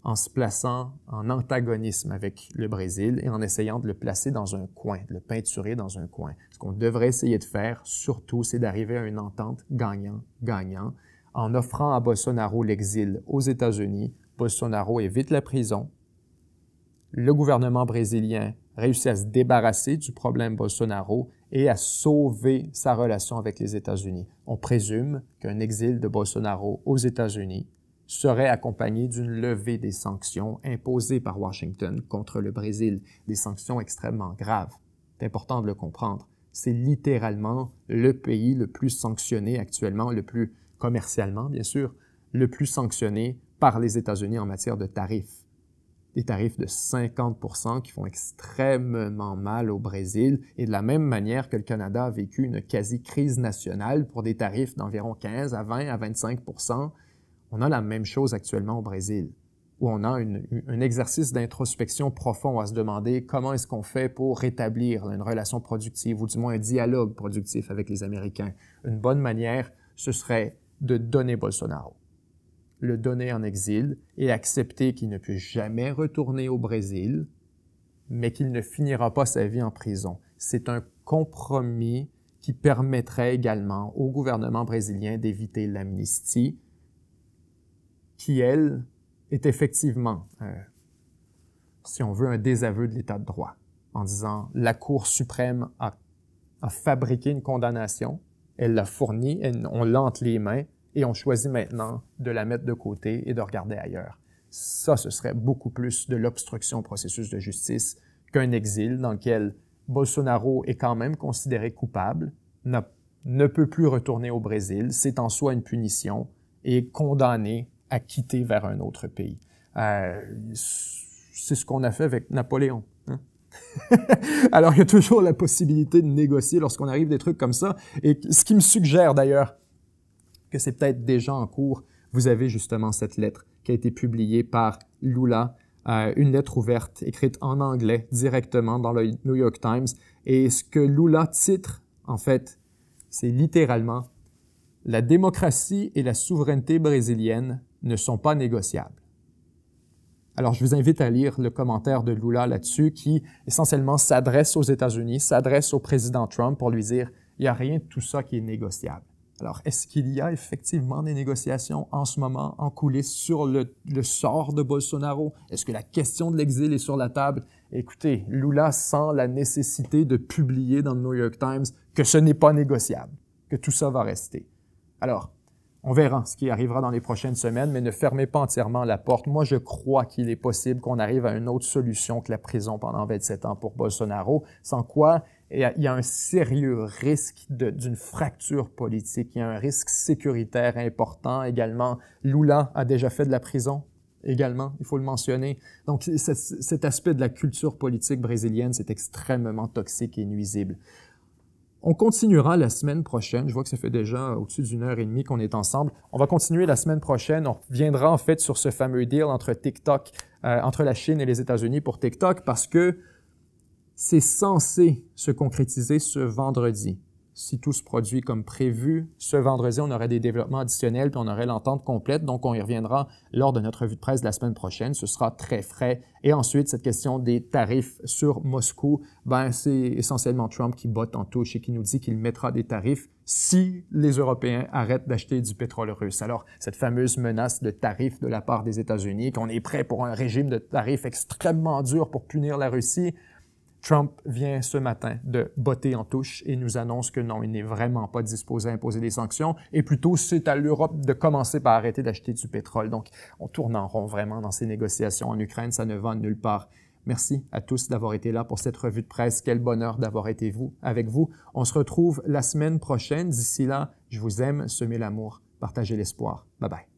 en se plaçant en antagonisme avec le Brésil et en essayant de le placer dans un coin, de le peinturer dans un coin. Ce qu'on devrait essayer de faire, surtout, c'est d'arriver à une entente gagnant-gagnant en offrant à Bolsonaro l'exil aux États-Unis, Bolsonaro évite la prison. Le gouvernement brésilien réussit à se débarrasser du problème Bolsonaro et à sauver sa relation avec les États-Unis. On présume qu'un exil de Bolsonaro aux États-Unis serait accompagné d'une levée des sanctions imposées par Washington contre le Brésil, des sanctions extrêmement graves. C'est important de le comprendre. C'est littéralement le pays le plus sanctionné actuellement, le plus commercialement, bien sûr, le plus sanctionné par les États-Unis en matière de tarifs. Des tarifs de 50% qui font extrêmement mal au Brésil et de la même manière que le Canada a vécu une quasi-crise nationale pour des tarifs d'environ 15 à 20 à 25%, on a la même chose actuellement au Brésil, où on a un exercice d'introspection profond à se demander comment est-ce qu'on fait pour rétablir une relation productive ou du moins un dialogue productif avec les Américains. Une bonne manière, ce serait de donner Bolsonaro, le donner en exil et accepter qu'il ne puisse jamais retourner au Brésil, mais qu'il ne finira pas sa vie en prison. C'est un compromis qui permettrait également au gouvernement brésilien d'éviter l'amnistie, qui, elle, est effectivement, si on veut, un désaveu de l'État de droit, en disant la Cour suprême a fabriqué une condamnation, elle l'a fournie, on l'a entre les mains, et on choisit maintenant de la mettre de côté et de regarder ailleurs. Ça, ce serait beaucoup plus de l'obstruction au processus de justice qu'un exil dans lequel Bolsonaro est quand même considéré coupable, ne peut plus retourner au Brésil, c'est en soi une punition, et condamné à quitter vers un autre pays. C'est ce qu'on a fait avec Napoléon. Hein? Alors, il y a toujours la possibilité de négocier lorsqu'on arrive des trucs comme ça, et ce qui me suggère d'ailleurs que c'est peut-être déjà en cours. Vous avez justement cette lettre qui a été publiée par Lula, une lettre ouverte écrite en anglais directement dans le New York Times. Et ce que Lula titre, en fait, c'est littéralement « La démocratie et la souveraineté brésilienne ne sont pas négociables ». Alors, je vous invite à lire le commentaire de Lula là-dessus qui, essentiellement, s'adresse aux États-Unis, s'adresse au président Trump pour lui dire « Il n'y a rien de tout ça qui est négociable ». Alors, est-ce qu'il y a effectivement des négociations en ce moment en coulisses sur le sort de Bolsonaro? Est-ce que la question de l'exil est sur la table? Écoutez, Lula sent la nécessité de publier dans le New York Times que ce n'est pas négociable, que tout ça va rester. Alors, on verra ce qui arrivera dans les prochaines semaines, mais ne fermez pas entièrement la porte. Moi, je crois qu'il est possible qu'on arrive à une autre solution que la prison pendant 27 ans pour Bolsonaro, sans quoi il y a un sérieux risque d'une fracture politique. Il y a un risque sécuritaire important également. Lula a déjà fait de la prison également, il faut le mentionner. Donc, cet aspect de la culture politique brésilienne, c'est extrêmement toxique et nuisible. On continuera la semaine prochaine. Je vois que ça fait déjà au-dessus d'une heure et demie qu'on est ensemble. On va continuer la semaine prochaine. On reviendra en fait sur ce fameux deal entre TikTok, entre la Chine et les États-Unis pour TikTok parce que c'est censé se concrétiser ce vendredi. Si tout se produit comme prévu, ce vendredi, on aurait des développements additionnels puis on aurait l'entente complète. Donc, on y reviendra lors de notre revue de presse de la semaine prochaine. Ce sera très frais. Et ensuite, cette question des tarifs sur Moscou, c'est essentiellement Trump qui botte en touche et qui nous dit qu'il mettra des tarifs si les Européens arrêtent d'acheter du pétrole russe. Alors, cette fameuse menace de tarifs de la part des États-Unis, qu'on est prêt pour un régime de tarifs extrêmement dur pour punir la Russie, Trump vient ce matin de botter en touche et nous annonce que non, il n'est vraiment pas disposé à imposer des sanctions et plutôt c'est à l'Europe de commencer par arrêter d'acheter du pétrole. Donc, on tourne en rond vraiment dans ces négociations en Ukraine, ça ne va nulle part. Merci à tous d'avoir été là pour cette revue de presse. Quel bonheur d'avoir été avec vous. On se retrouve la semaine prochaine. D'ici là, je vous aime, semez l'amour, partagez l'espoir. Bye bye.